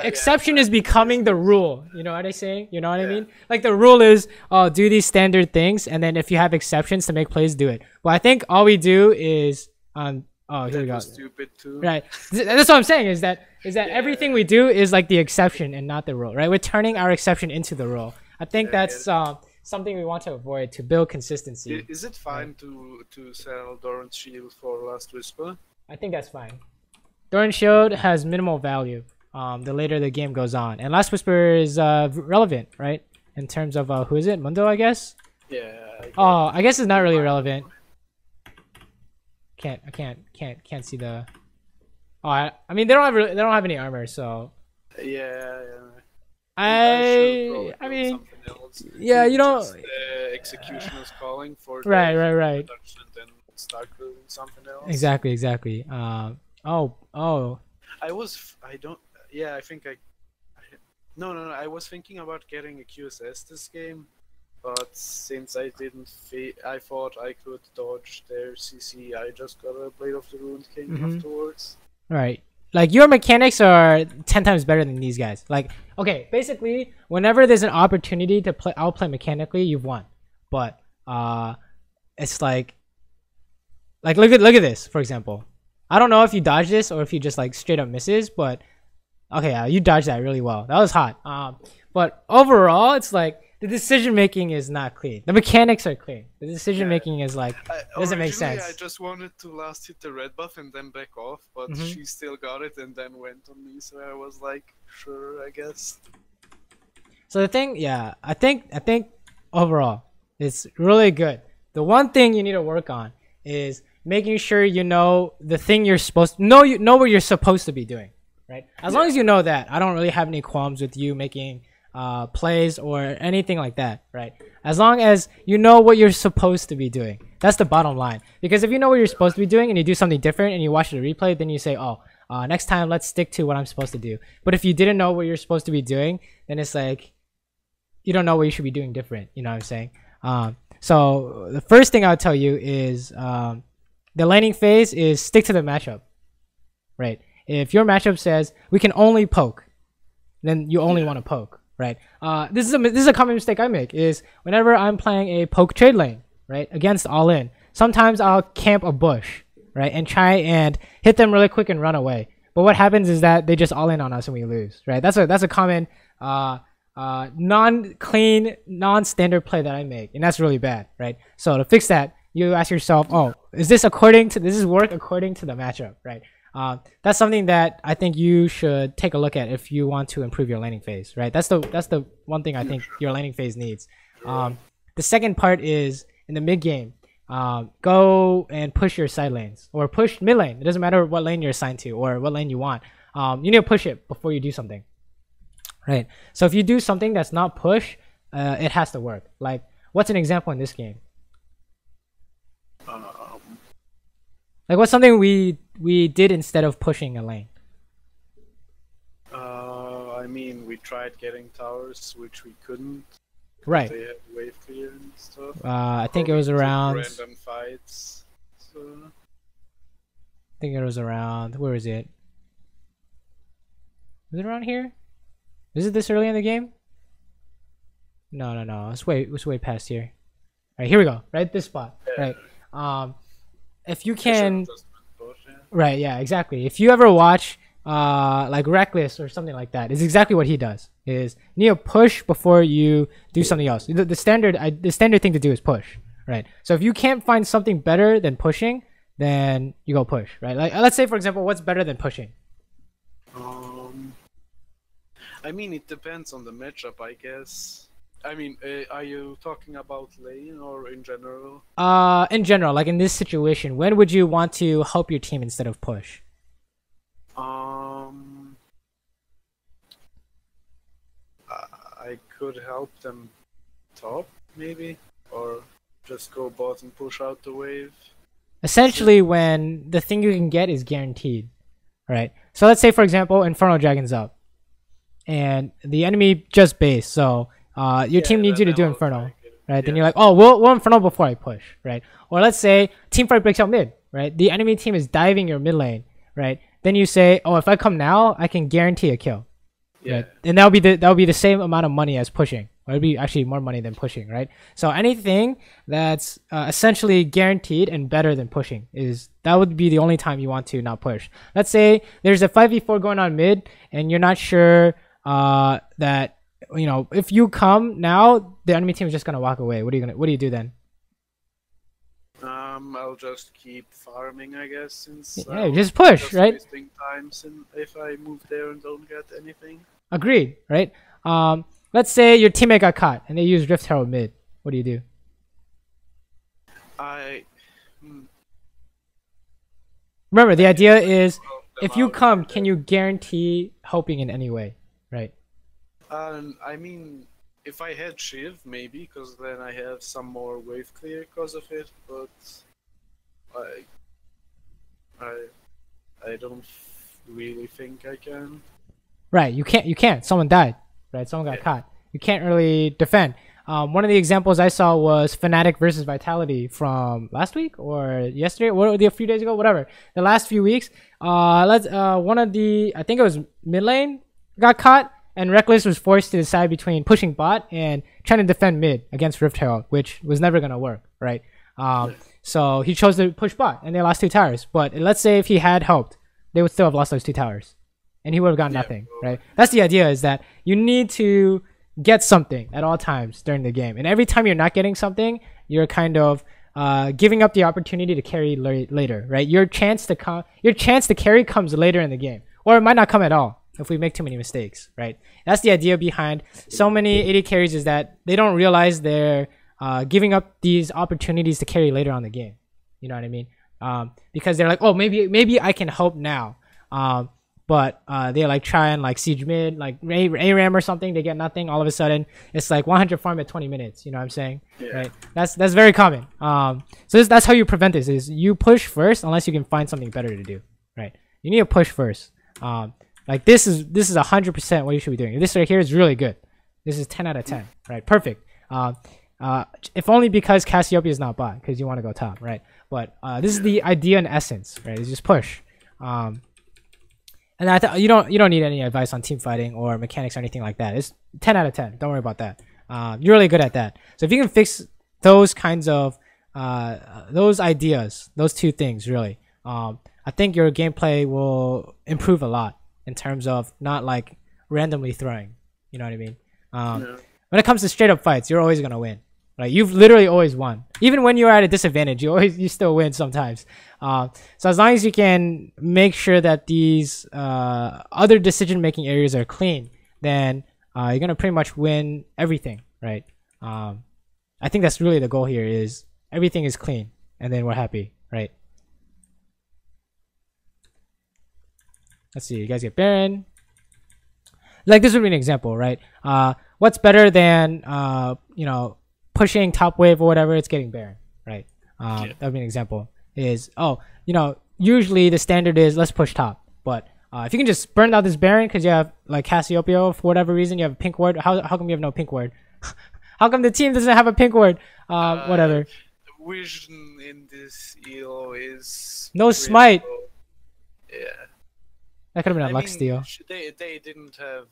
exception is becoming the rule. You know what I'm saying? You know what I mean? Like the rule is, do these standard things, and then if you have exceptions to make plays, do it. But I think all we do is here we go. Stupid too. Right. That's what I'm saying. Is that everything we do is like the exception and not the rule, right? We're turning our exception into the rule. I think that's something we want to avoid to build consistency. Is it fine to sell Doran's Shield for Last Whisper? I think that's fine. Doran Shield has minimal value the later the game goes on. And Last Whisper is relevant, right? In terms of who is it? Mundo, I guess? Yeah. I guess it's not really relevant. I can't see the I mean they don't have any armor, so yeah. I mean yeah, you don't the execution is calling for right. and then start doing something else. Exactly. I was thinking about getting a QSS this game, but since I didn't I thought I could dodge their CC, I just got a Blade of the Ruined King afterwards. Right. Like your mechanics are 10 times better than these guys. Like, okay, basically, whenever there's an opportunity to outplay mechanically, you've won. But it's like look at this, for example. I don't know if you dodge this or if you just like straight up misses, but okay, you dodged that really well. That was hot. But overall, it's like the decision making is not clean. The mechanics are clean. The decision making is like doesn't make sense. I just wanted to last hit the red buff and then back off, but she still got it and then went on me, so I was like, sure, I guess. So the thing, I think overall it's really good. The one thing you need to work on is making sure you know the thing you're supposed to know. You know what you're supposed to be doing, right? As long as you know that, I don't really have any qualms with you making plays or anything like that, right? As long as you know what you're supposed to be doing. That's the bottom line. Because if you know what you're supposed to be doing and you do something different and you watch the replay, then you say, next time let's stick to what I'm supposed to do. But if you didn't know what you're supposed to be doing, then it's like you don't know what you should be doing different. You know what I'm saying? So the first thing I'll tell you is the laning phase is stick to the matchup, right? If your matchup says we can only poke, then you only want to poke. Right. This is a common mistake I make is whenever I'm playing a poke trade lane, right, against all in, sometimes I'll camp a bush, right, and try and hit them really quick and run away. But what happens is that they just all in on us and we lose, right? That's a common non-clean, non-standard play that I make, and that's really bad, right? So to fix that, you ask yourself, oh, is this work according to the matchup, right? That's something that I think you should take a look at if you want to improve your laning phase, right? That's the one thing I think your laning phase needs. The second part is in the mid game. Go and push your side lanes or push mid lane. It doesn't matter what lane you're assigned to or what lane you want. You need to push it before you do something, right? So if you do something that's not push, it has to work. Like, what's an example in this game? Like, what's something we did instead of pushing a lane? I mean, we tried getting towers, which we couldn't. Right. They had wave clear and stuff. I think it was around. Random fights. So. I think it was around. Where is it? Is it around here? Is it this early in the game? No. It's way past here. All right, here we go. Right, this spot. Yeah. Right. If you can. Right. Yeah. Exactly. If you ever watch like Reckless or something like that, it's exactly what he does. Is you need to push before you do something else. The standard thing to do is push. Right. So if you can't find something better than pushing, then you go push. Right. Like, let's say for example, what's better than pushing? I mean, it depends on the matchup, I guess. I mean, are you talking about lane or in general? In general, like in this situation, when would you want to help your team instead of push? I could help them top, maybe, or just go bot and push out the wave. Essentially, when the thing you can get is guaranteed, right? So let's say, for example, Inferno Dragon's up, and the enemy just base, so your team needs you to do Inferno, right? Then you're like, oh, we'll Inferno before I push, right? Or let's say team fight breaks out mid, right? The enemy team is diving your mid lane, right? Then you say, oh, if I come now, I can guarantee a kill. Yeah. Right? And that'll be the same amount of money as pushing. Or it'll be actually more money than pushing, right? So anything that's essentially guaranteed and better than pushing that would be the only time you want to not push. Let's say there's a 5v4 going on mid, and you're not sure that if you come now, the enemy team is just gonna walk away. What do you do then? I'll just keep farming, I guess, since just push, just right? Wasting time if I move there and don't get anything. Agreed, right? Let's say your teammate got caught and they use Rift Herald mid. What do you do? Remember, the idea is if you come, can you guarantee helping in any way, right? I mean, if I had Shiv, maybe, because then I have some more wave clear because of it, but I don't really think I can. Right, you can't. Someone died, right? Someone got caught. You can't really defend. One of the examples I saw was Fnatic versus Vitality from last week or yesterday, or a few days ago, whatever. The last few weeks, one of the, I think it was mid lane, got caught, and Reckless was forced to decide between pushing bot and trying to defend mid against Rift Herald, which was never gonna work, right? So he chose to push bot, and they lost 2 towers. But let's say if he had helped, they would still have lost those 2 towers, and he would have gotten nothing, right? That's the idea, is that you need to get something at all times during the game, and every time you're not getting something, you're kind of giving up the opportunity to carry later, right? Your chance to carry comes later in the game, or it might not come at all if we make too many mistakes, right? That's the idea behind so many AD carries, is that they don't realize they're giving up these opportunities to carry later on the game. You know what I mean? Because they're like, oh, maybe I can help now. But they like try and like siege mid, like ARAM or something, they get nothing. All of a sudden, it's like 100 farm at 20 minutes. You know what I'm saying? Yeah. Right? That's very common. So that's how you prevent this: is you push first unless you can find something better to do. Right? You need to push first. Like this is 100% what you should be doing. This right here is really good. This is 10 out of 10. Right? Perfect. If only because Cassiopeia is not bot, because you want to go top, right? But this is the idea in essence, right? It's just push. And you don't need any advice on team fighting or mechanics or anything like that. It's 10 out of 10. Don't worry about that. You're really good at that. So if you can fix those kinds of those ideas, those 2 things, really, I think your gameplay will improve a lot in terms of not like randomly throwing. You know what I mean? When it comes to straight up fights, you're always gonna win. Like you've literally always won. Even when you're at a disadvantage, you still win sometimes. So as long as you can make sure that these other decision making areas are clean, then you're gonna pretty much win everything, right? I think that's really the goal here, is everything is clean, and then we're happy, right? Let's see, you guys get Baron. Like this would be an example, right? What's better than you know, pushing top wave or whatever? It's getting Baron, right? That would be an example. Is, oh, you know, usually the standard is let's push top, but if you can just burn out this Baron because you have like Cassiopeia for whatever reason, you have a pink ward. How come you have no pink ward? How come the team doesn't have a pink ward? Whatever. Vision in this ELO is no smite. low. Yeah. That could have been a I luck mean, steal. They didn't have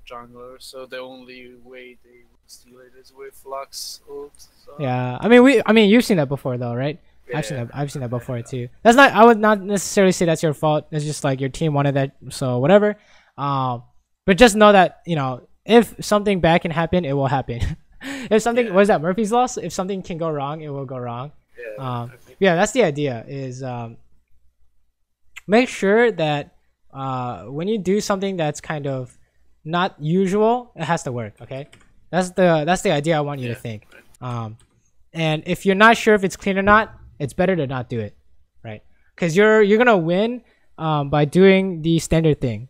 jungler, so the only way they would steal it is with Lux ult. So. Yeah, I mean you've seen that before though, right? Yeah. I've seen that before too. That's not, I would not necessarily say that's your fault. It's just like your team wanted that, so whatever. But just know that, you know, if something bad can happen, it will happen. If something, what is that, Murphy's Law? If something can go wrong, it will go wrong. Yeah, that's the idea, is make sure that when you do something that's kind of not usual, it has to work. Okay, that's the idea I want you to think. And if you're not sure if it's clean or not, it's better to not do it, right? Because you're gonna win by doing the standard thing,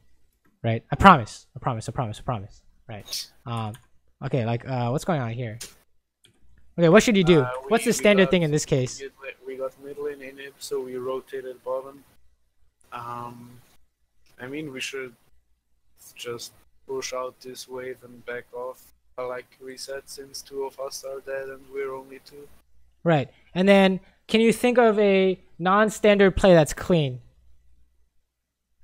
right? I promise, right? Okay, like what's going on here? Okay, what should you do? What's the standard thing in this case? We got middle in inhib, so we rotated bottom. I mean, we should just push out this wave and back off. I like reset, since two of us are dead and we're only two. Right, and then can you think of a non-standard play that's clean?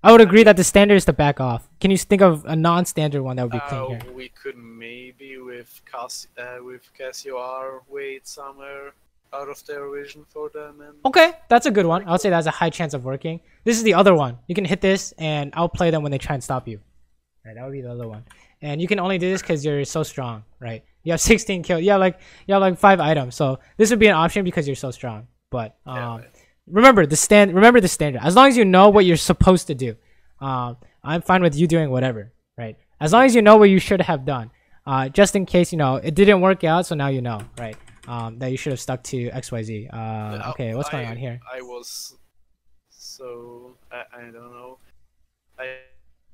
I would agree that the standard is to back off. Can you think of a non-standard one that would be clean here? We could maybe with Cassio R wait somewhere out of their vision for them. And okay, that's a good one. I would say that's a high chance of working. This is the other one. You can hit this and outplay them when they try and stop you. Right, that would be the other one. And you can only do this because you're so strong, right? You have 16 kills. You have like 5 items. So this would be an option because you're so strong. But remember the standard. As long as you know what you're supposed to do, I'm fine with you doing whatever, right? As long as you know what you should have done, just in case, you know, it didn't work out, so now you know, right? That you should have stuck to XYZ. Okay, what's going on here? I was so I don't know.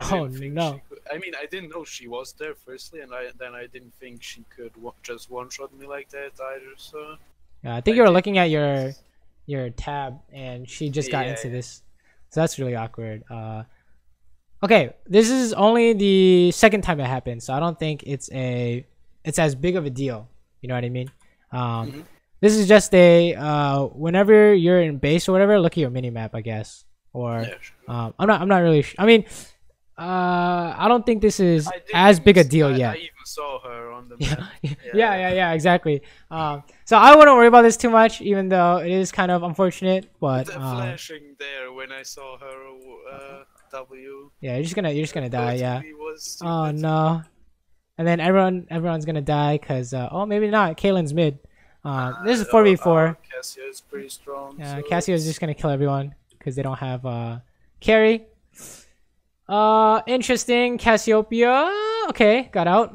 Oh no! I mean, I didn't know she was there firstly, and then I didn't think she could just one-shot me like that either. So yeah, I think you were looking at your tab, and she just got into this, so that's really awkward. Okay, this is only the second time it happened, so I don't think it's as big of a deal. You know what I mean? This is just a whenever you're in base or whatever, look at your mini map, I guess. Or I'm not really sure. I mean, I don't think this is as big a deal yet. I even saw her on the map. Yeah, exactly. So I wouldn't worry about this too much, even though it is kind of unfortunate. But the flashing there when I saw her W. Yeah, you're just gonna die. Yeah. Oh no. And then everyone's gonna die because oh, maybe not. Kalen's mid. This is 4v4. Cassio is pretty strong. Yeah, so Cassio is just gonna kill everyone because they don't have carry. Interesting. Cassiopeia. Okay, got out.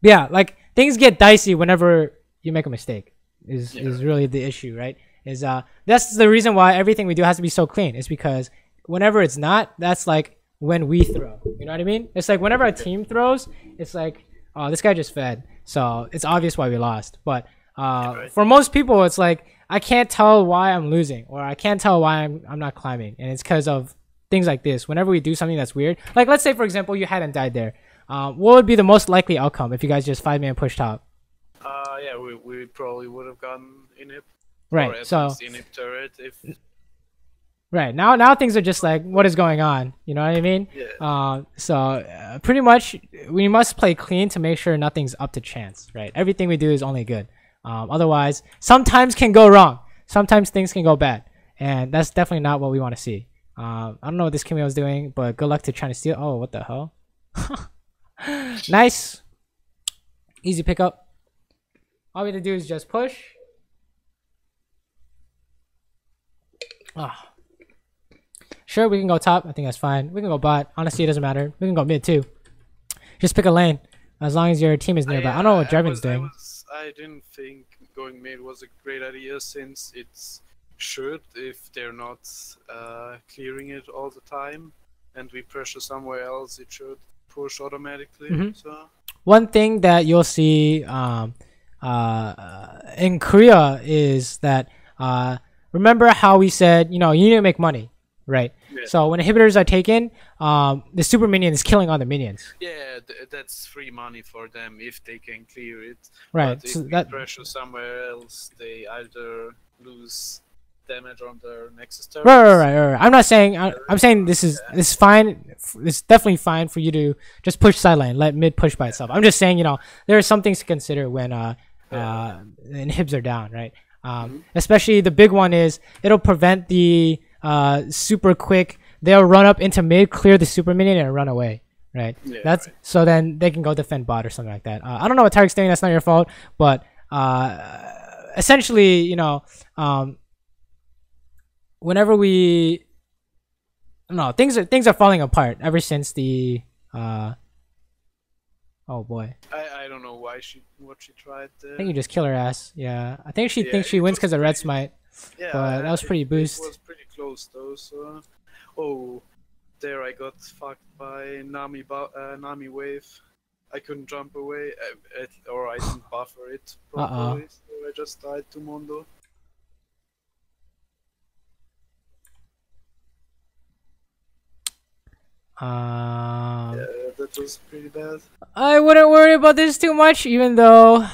But yeah, like things get dicey whenever you make a mistake. Is really the issue, right? Is that's the reason why everything we do has to be so clean. It's because whenever it's not, that's like when we throw. You know what I mean? It's like whenever a team throws, it's like, oh, this guy just fed, so it's obvious why we lost. But for most people, it's like I can't tell why I'm losing, or I can't tell why I'm not climbing, and it's because of things like this. Whenever we do something that's weird, like let's say for example you hadn't died there, what would be the most likely outcome if you guys just 5-man push top? Yeah, we probably would have gotten inhib. Right. Or at so least inhib turret if. Right, now things are just like, what is going on? You know what I mean? Yeah. So pretty much we must play clean to make sure nothing's up to chance, right? Everything we do is only good. Otherwise, sometimes can go wrong. Sometimes things can go bad, and that's definitely not what we want to see. I don't know what this Kimio is doing, but good luck to trying to steal. Oh, what the hell? Nice, easy pickup. All we have to do is just push. Ah. Sure, we can go top. I think that's fine. We can go bot. Honestly, it doesn't matter. We can go mid too. Just pick a lane. As long as your team is nearby. I don't know what Draven's doing. I didn't think going mid was a great idea since it's should if they're not clearing it all the time and we pressure somewhere else, it should push automatically. So one thing that you'll see in Korea is that remember how we said, you need to make money, right? Yeah. So when inhibitors are taken, the super minion is killing other minions. Yeah, that's free money for them if they can clear it. Right. But so if that pressure somewhere else, they either lose damage on their Nexus turrets. Right. I'm not saying. I'm saying this is fine. It's definitely fine for you to just push sideline, let mid push by itself. I'm just saying, there are some things to consider when inhibs are down, right? Especially the big one is it'll prevent the super quick. They'll run up into mid, clear the super minion, and run away. Right. Yeah, so then they can go defend bot or something like that. I don't know what Tarek's doing. That's not your fault. But essentially, whenever things are falling apart ever since the oh boy. I don't know what she tried there. I think you just kill her ass. Yeah, I think she thinks she wins because of red smite. Yeah, but that was pretty boost. It was pretty close though. So, oh, there I got fucked by Nami wave. I couldn't jump away, or I didn't buffer it properly, so I just died to Mondo. Yeah, that was pretty bad. I wouldn't worry about this too much, even though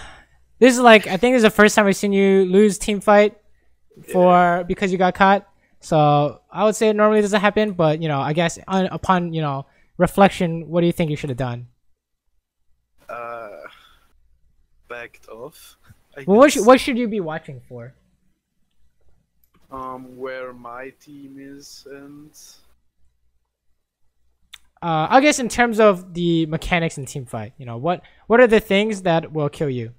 this is I think this is the first time I've seen you lose team fight because you got caught. So I would say it normally doesn't happen, but I guess upon reflection, what do you think you should have done? Backed off. Well, what should you be watching for? Where my team is and. I guess in terms of the mechanics in team fight, what are the things that will kill you?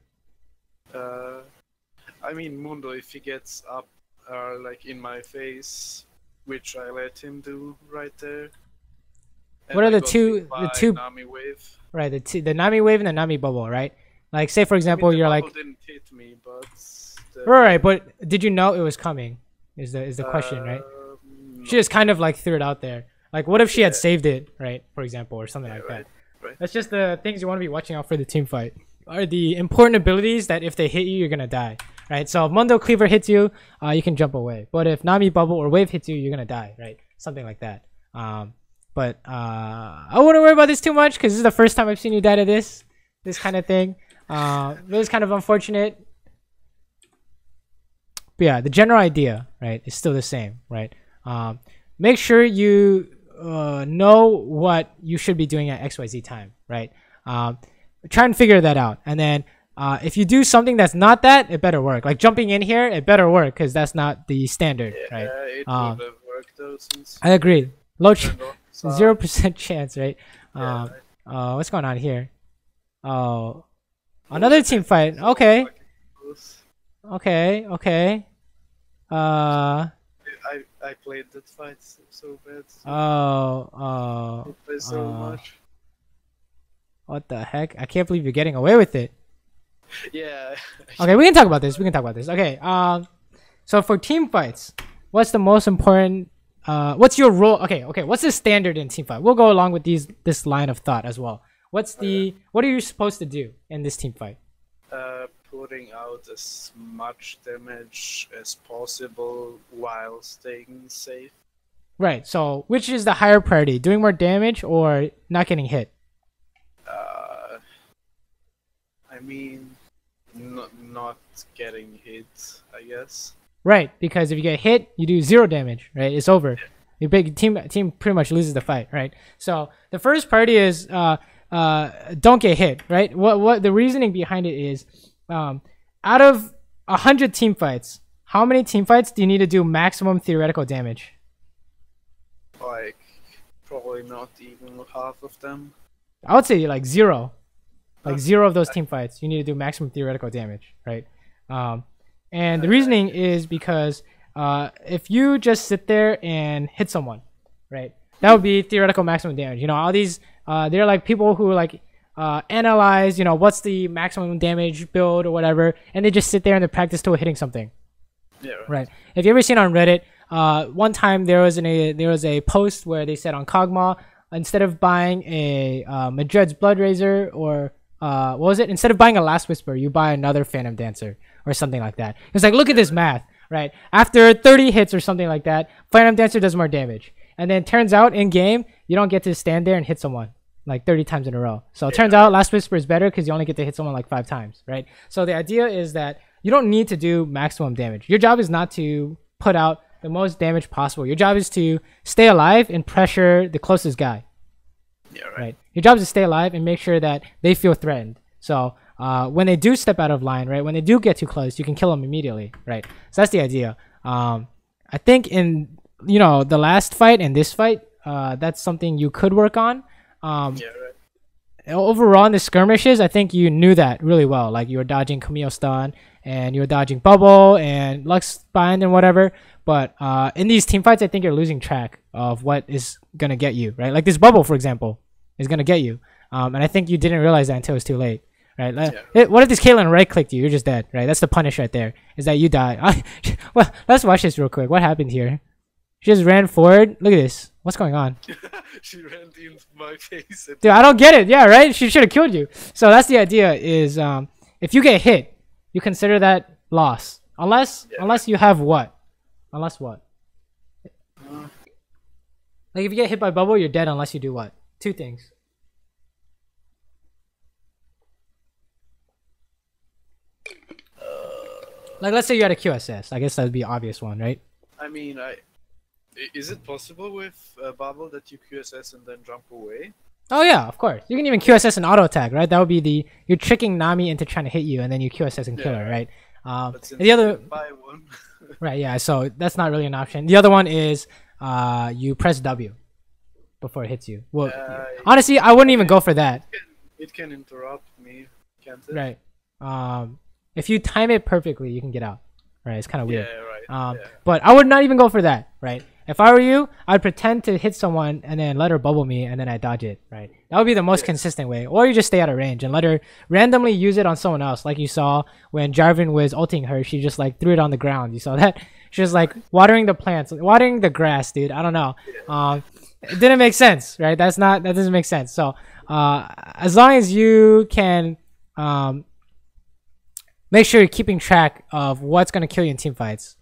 I mean, Mundo, if he gets up, in my face, which I let him do right there. What are the two Nami wave? Right, the Nami wave and the Nami bubble, right? Like, say for example, you're like. Didn't hit me, but. Right, but did you know it was coming? Is the question, right? No. She just kind of threw it out there. Like, what if she had saved it, right? For example, or something like that. Right. That's just the things you want to be watching out for the team fight. Are the important abilities that if they hit you, you're gonna die, right? So if Mundo Cleaver hits you, you can jump away. But if Nami Bubble or Wave hits you, you're gonna die, right? Something like that. But I wouldn't worry about this too much because this is the first time I've seen you die to this kind of thing. It was kind of unfortunate. But yeah, the general idea, right, is still the same, right? Make sure you know what you should be doing at XYZ time, right? Try and figure that out. And then if you do something that's not that, it better work. Like jumping in here, it better work because that's not the standard, right? It would have worked though, since I agree. 0% chance, right? What's going on here? Oh, another team fight. Okay. I played that fight so bad. I played so much. What the heck? I can't believe you're getting away with it. Yeah. Okay, we can talk about this. Okay. So for team fights, what's the most important? What's your role? Okay. What's the standard in team fight? We'll go along with this line of thought as well. What are you supposed to do in this team fight? Putting out as much damage as possible while staying safe. Right. So, which is the higher priority? Doing more damage or not getting hit? I mean, not getting hit, I guess. Right, because if you get hit, you do 0 damage. Right, it's over. Your big team pretty much loses the fight. Right. So the first priority is don't get hit. Right. What the reasoning behind it is. Out of 100 team fights, how many team fights do you need to do maximum theoretical damage? Like, probably not even half of them. I would say 0. Like 0 of those team fights, you need to do maximum theoretical damage, right? And the reasoning is because if you just sit there and hit someone, right, that would be theoretical maximum damage. You know, all these they're like people who like analyze, you know, what's the maximum damage build or whatever, and they just sit there and they practice till hitting something. Yeah. Right. If you ever seen on Reddit, one time there was a post where they said on Kog'Maw, instead of buying a Madred's Blood Razor or what was it? Instead of buying a Last Whisper, you buy another Phantom Dancer or something like that. It's like, look at this math, right? After 30 hits or something like that, Phantom Dancer does more damage. And then it turns out in game, you don't get to stand there and hit someone like 30 times in a row. So it turns out Last Whisper is better because you only get to hit someone like 5 times, right? So the idea is that you don't need to do maximum damage. Your job is not to put out the most damage possible. Your job is to stay alive and pressure the closest guy. Yeah, right. Your job is to stay alive and make sure that they feel threatened. So when they do step out of line, right, when they do get too close, you can kill them immediately, right? So that's the idea. I think in, you know, the last fight and this fight, that's something you could work on. Yeah, right. Overall in the skirmishes, I think you knew that really well. Like you were dodging Camille Stun and you were dodging Bubble and Lux Bind and whatever. But in these team fights, I think you're losing track of what is going to get you, right? Like this Bubble, for example, is going to get you. And I think you didn't realize that until it's too late, right? What if this Caitlyn right-clicked you? You're just dead, right? That's the punish right there, is that you die. Well, let's watch this real quick. What happened here? She just ran forward. Look at this. What's going on? She ran into my face. Dude, I don't get it. Yeah, right? She should have killed you. So that's the idea is if you get hit, you consider that loss. Unless you have what? Unless what? Like if you get hit by Bubble, you're dead unless you do what? 2 things. Like let's say you had a QSS. I guess that would be an obvious one, right? I mean, is it possible with Bubble that you QSS and then jump away? Oh yeah, of course. You can even QSS and auto attack, right? That would be you're tricking Nami into trying to hit you, and then you QSS and kill her, right? But since the other, buy one. right? Yeah. So that's not really an option. The other one is you press W before it hits you. Well, honestly, I wouldn't even go for that. It can interrupt me, can't it? Right. If you time it perfectly, you can get out. Right. It's kind of weird. Yeah, right. But I would not even go for that. Right. If I were you, I'd pretend to hit someone and then let her bubble me and then I dodge it, right? That would be the most consistent way. Or you just stay out of range and let her randomly use it on someone else. Like you saw when Jarvan was ulting her, she just like threw it on the ground. You saw that? She was like watering the plants, watering the grass, dude. I don't know. It didn't make sense, right? That doesn't make sense. So as long as you can make sure you're keeping track of what's going to kill you in team fights,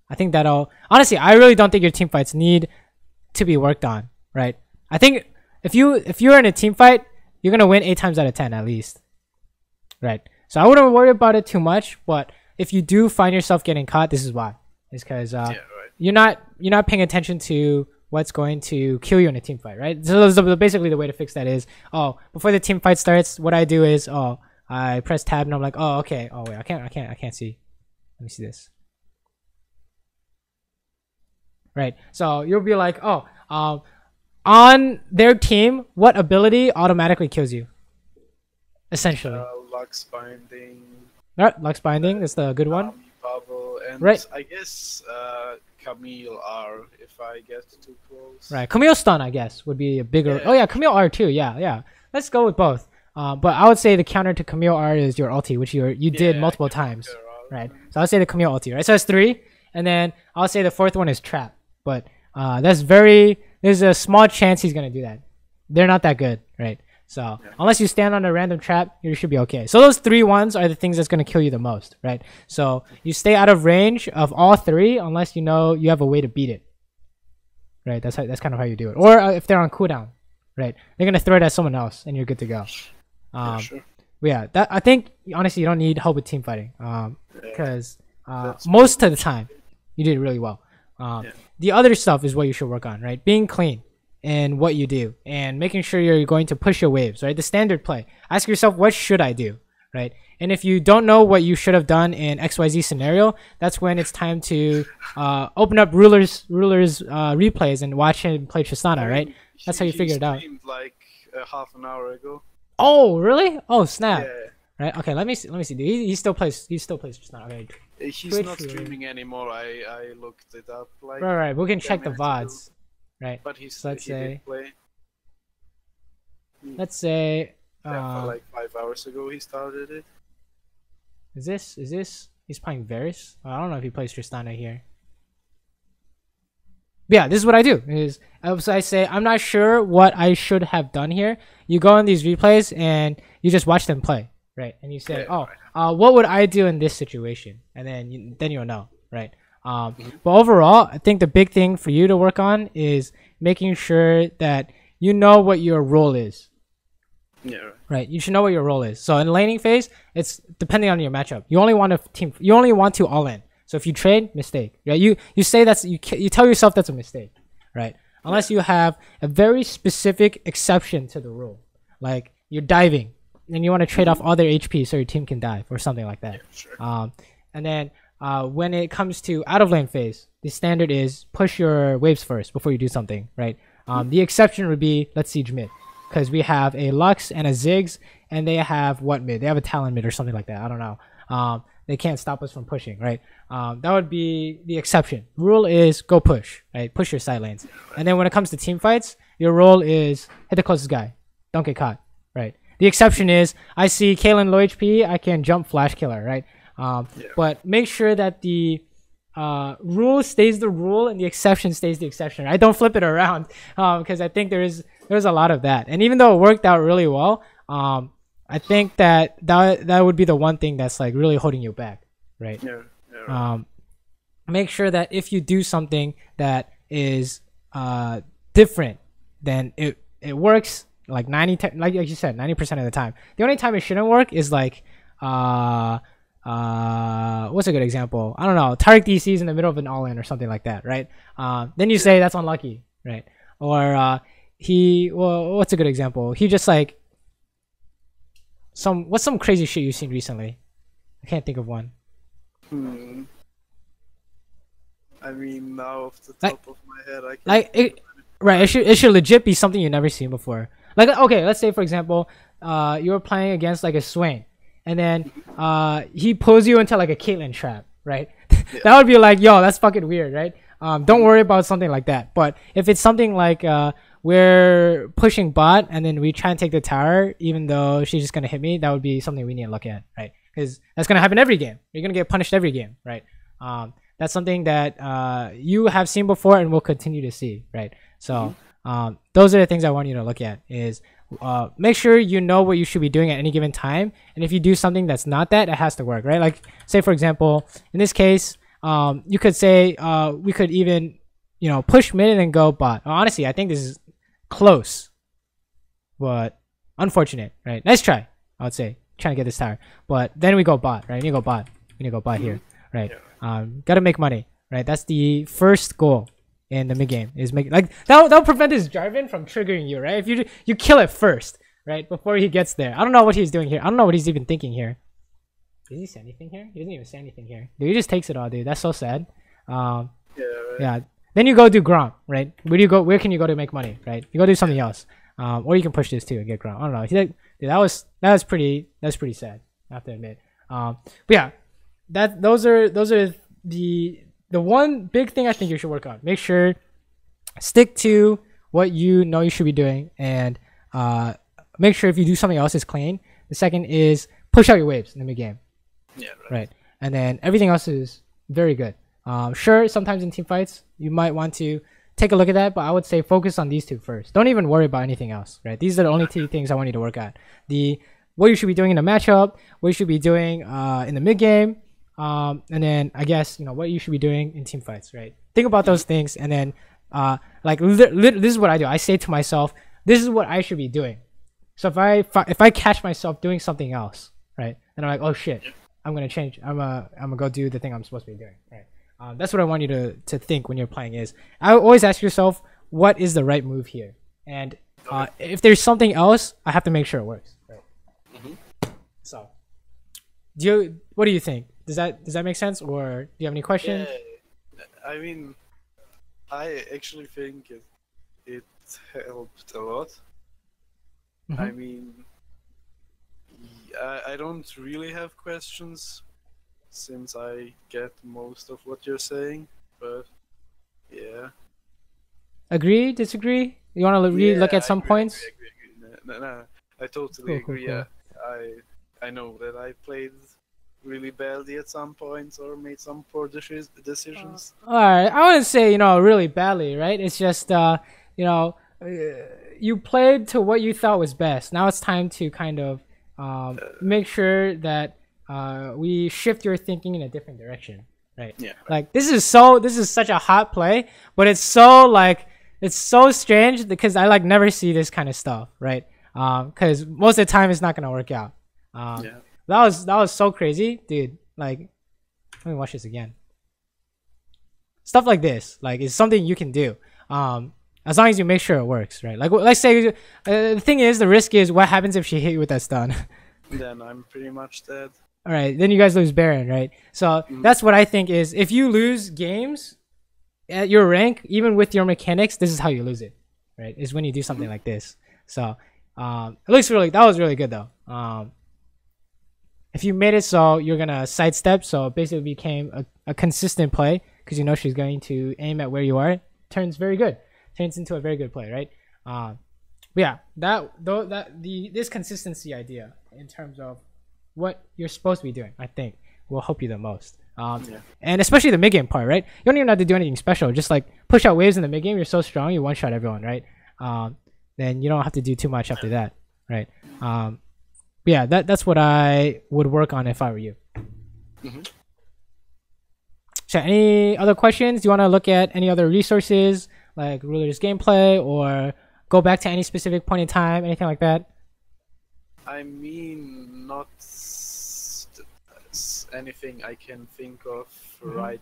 I think that'll... Honestly, I really don't think your team fights need to be worked on, right? I think if you're in a team fight, you're going to win 8 times out of 10 at least, right? So I wouldn't worry about it too much, but if you do find yourself getting caught, this is why. It's because you're not paying attention to what's going to kill you in a team fight, right? So basically the way to fix that is, before the team fight starts, what I do is, I press tab and I'm like, oh, okay. Oh, wait, I can't see. Let me see this. Right, so you'll be like, on their team, what ability automatically kills you? Essentially. Lux Binding. Right, Lux Binding is the good one. Bubble, and right. I guess Camille R if I get too close. Right, Camille Stun, I guess, would be a bigger... Oh yeah, Camille R too, yeah. Let's go with both. But I would say the counter to Camille R is your ulti, which you did multiple times. Right, so I would say the Camille ulti, right? So that's 3. And then I'll say the 4th one is Trap. But there's a small chance he's going to do that. They're not that good, right? So unless you stand on a random trap, you should be okay. So those 3 ones are the things that's going to kill you the most, right? So you stay out of range of all 3 unless you know you have a way to beat it, right? That's kind of how you do it. Or if they're on cooldown, right? They're going to throw it at someone else and you're good to go. Sure. Yeah, I think, honestly, you don't need help with team fighting because most of the time you did really well. The other stuff is what you should work on, right? Being clean in what you do and making sure you're going to push your waves, right? The standard play. Ask yourself, what should I do, right? And if you don't know what you should have done in XYZ scenario, that's when it's time to open up Ruler's replays and watch him play Tristana, right? That's how you figure it out. Like half an hour ago. Oh, really? Oh, snap. Yeah. Right. Okay. Let me see. Let me see. He still plays. He still plays Tristana. Okay. He's Twitch not related. streaming anymore. I looked it up like Right. Right. We can 10 check the minutes ago. VODs. Right. But So let's he did say. play. Let's say. Yeah, for like 5 hours ago he started it. Is this? He's playing Varus. I don't know if he plays Tristana here. But yeah, this is what I do. So I say I'm not sure what I should have done here. You go on these replays and you just watch them play, right? And you say, Yeah, what would I do in this situation? And then you'll know, right? But overall, I think the big thing for you to work on is making sure that you know what your role is. Yeah. Right. You should know what your role is. So in the laning phase, it's depending on your matchup. You only want to all in. So if you trade, mistake. Right. You say you tell yourself that's a mistake. Right. Unless you have a very specific exception to the rule, like you're diving and you want to trade off other HP so your team can dive or something like that. Yeah, sure. And then when it comes to out of lane phase, the standard is push your waves first before you do something. Right. The exception would be let's siege mid. Because we have a Lux and a Ziggs, and they have what mid? They have a Talon mid or something like that. I don't know. They can't stop us from pushing, right? That would be the exception. Rule is go push, right? Push your side lanes. And then when it comes to team fights, your role is hit the closest guy. Don't get caught, right? The exception is I see Caitlyn low HP, I can jump flash killer, right? But make sure that the rule stays the rule and the exception stays the exception. Right? Don't flip it around because I think there's a lot of that. And even though it worked out really well, I think that would be the one thing that's like really holding you back, right? Yeah. Right. Make sure that if you do something that is different, then it works like like you said 90% of the time. The only time it shouldn't work is like what's a good example? I don't know. Tariq DC's in the middle of an all-in or something like that, right? Then you say that's unlucky, right? Or what's a good example? He just like what's some crazy shit you've seen recently? I can't think of one. I mean, now off the top of my head, I can't. Like it should legit be something you've never seen before. Like okay, let's say for example, you're playing against like a Swain, and then he pulls you into like a Caitlyn trap, right? Yeah. That would be like, yo, that's fucking weird, right? Don't worry about something like that. But if it's something like we're pushing bot and then we try and take the tower, even though she's just gonna hit me, that would be something we need to look at, right? Because that's gonna happen every game. You're gonna get punished every game, right? That's something that you have seen before and will continue to see, right? So those are the things I want you to look at is make sure you know what you should be doing at any given time. And if you do something that's not that, it has to work, right? Like say, for example, in this case, you could say we could even, push mid and then go bot. Honestly, I think this is close, but unfortunate, right? Nice try, I would say, trying to get this tower. But then we go bot, right? We need to go bot here, right? Gotta make money, right? That's the first goal in the mid game is make like that'll prevent this Jarvan from triggering you, right? If you kill it first, right, before he gets there. I don't know what he's doing here. I don't know what he's even thinking here. Did he say anything here? He doesn't even say anything here. Dude, he just takes it all, dude. That's so sad. Right. Yeah. Then you go do Grom, right? Where do you go? Where can you go to make money, right? You go do something else, or you can push this too and get Grom. I don't know. Dude, that was pretty sad. I have to admit. But yeah, those are the one big thing I think you should work on. Make sure stick to what you know you should be doing, and make sure if you do something else is clean. The second is push out your waves in the mid game. Yeah. Right. And then everything else is very good. Sure, sometimes in team fights you might want to take a look at that, but I would say focus on these two first. Don't even worry about anything else, right? These are the only two things I want you to work at. What you should be doing in the matchup, what you should be doing in the mid game, and then I guess what you should be doing in team fights, right? Think about those things, and then this is what I do. I say to myself, this is what I should be doing. So if I catch myself doing something else, right, then I'm like, oh shit, I'm gonna change. I'm gonna go do the thing I'm supposed to be doing, right? That's what I want you to think when you're playing. Is I always ask yourself, what is the right move here, and if there's something else, I have to make sure it works, right? So, what do you think? Does that make sense, or do you have any questions? Yeah, I mean, I actually think it helped a lot. I mean, I don't really have questions since I get most of what you're saying, but yeah. Agree? Disagree? You want to Yeah, re-look at I some agree, I agree, points? I agree, I agree. No, I totally Cool, cool, agree. Yeah, cool. I know that I played really badly at some points or made some poor decisions. All right, I wouldn't say really badly, right? It's just you know uh, you played to what you thought was best. Now it's time to kind of make sure that we shift your thinking in a different direction, right? Yeah. Like this is such a hot play, but it's so strange because I like never see this kind of stuff, right? Because most of the time it's not gonna work out. Yeah. That was so crazy, dude. Like, let me watch this again. Stuff like this like is something you can do as long as you make sure it works, right? Like let's say the thing is, the risk is what happens if she hit you with that stun. Then I'm pretty much dead. All right, then you guys lose Baron, right? So that's what I think is, if you lose games at your rank, even with your mechanics, this is how you lose it, right? Is when you do something like this. So it looks that was really good though. If you made it so you're gonna sidestep, so it basically became a consistent play because you know she's going to aim at where you are. Turns into a very good play, right? But yeah, this consistency idea in terms of what you're supposed to be doing, I think, will help you the most. And especially the mid game part, right? You don't even have to do anything special. Just like push out waves in the mid game. You're so strong, you one shot everyone, right? Then you don't have to do too much after that, right? But yeah, that's what I would work on if I were you. So, any other questions? Do you want to look at any other resources like Ruler's gameplay, or go back to any specific point in time, anything like that? I mean, not anything I can think of right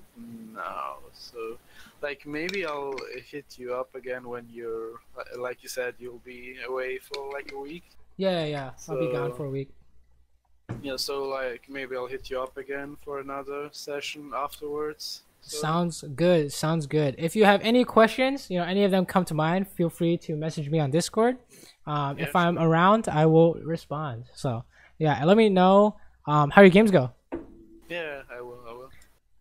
now. So, like, maybe I'll hit you up again when you're, like you said, you'll be away for like a week. Yeah. I'll be gone for a week. Yeah, so like maybe I'll hit you up again for another session afterwards. So. Sounds good. If you have any questions, any of them come to mind, feel free to message me on Discord. If I'm around, I will respond. So yeah, let me know how your games go. Yeah, I will. All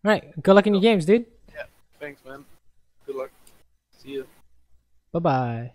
right, good luck in your games, dude. Yeah, thanks, man. Good luck. See you. Bye bye.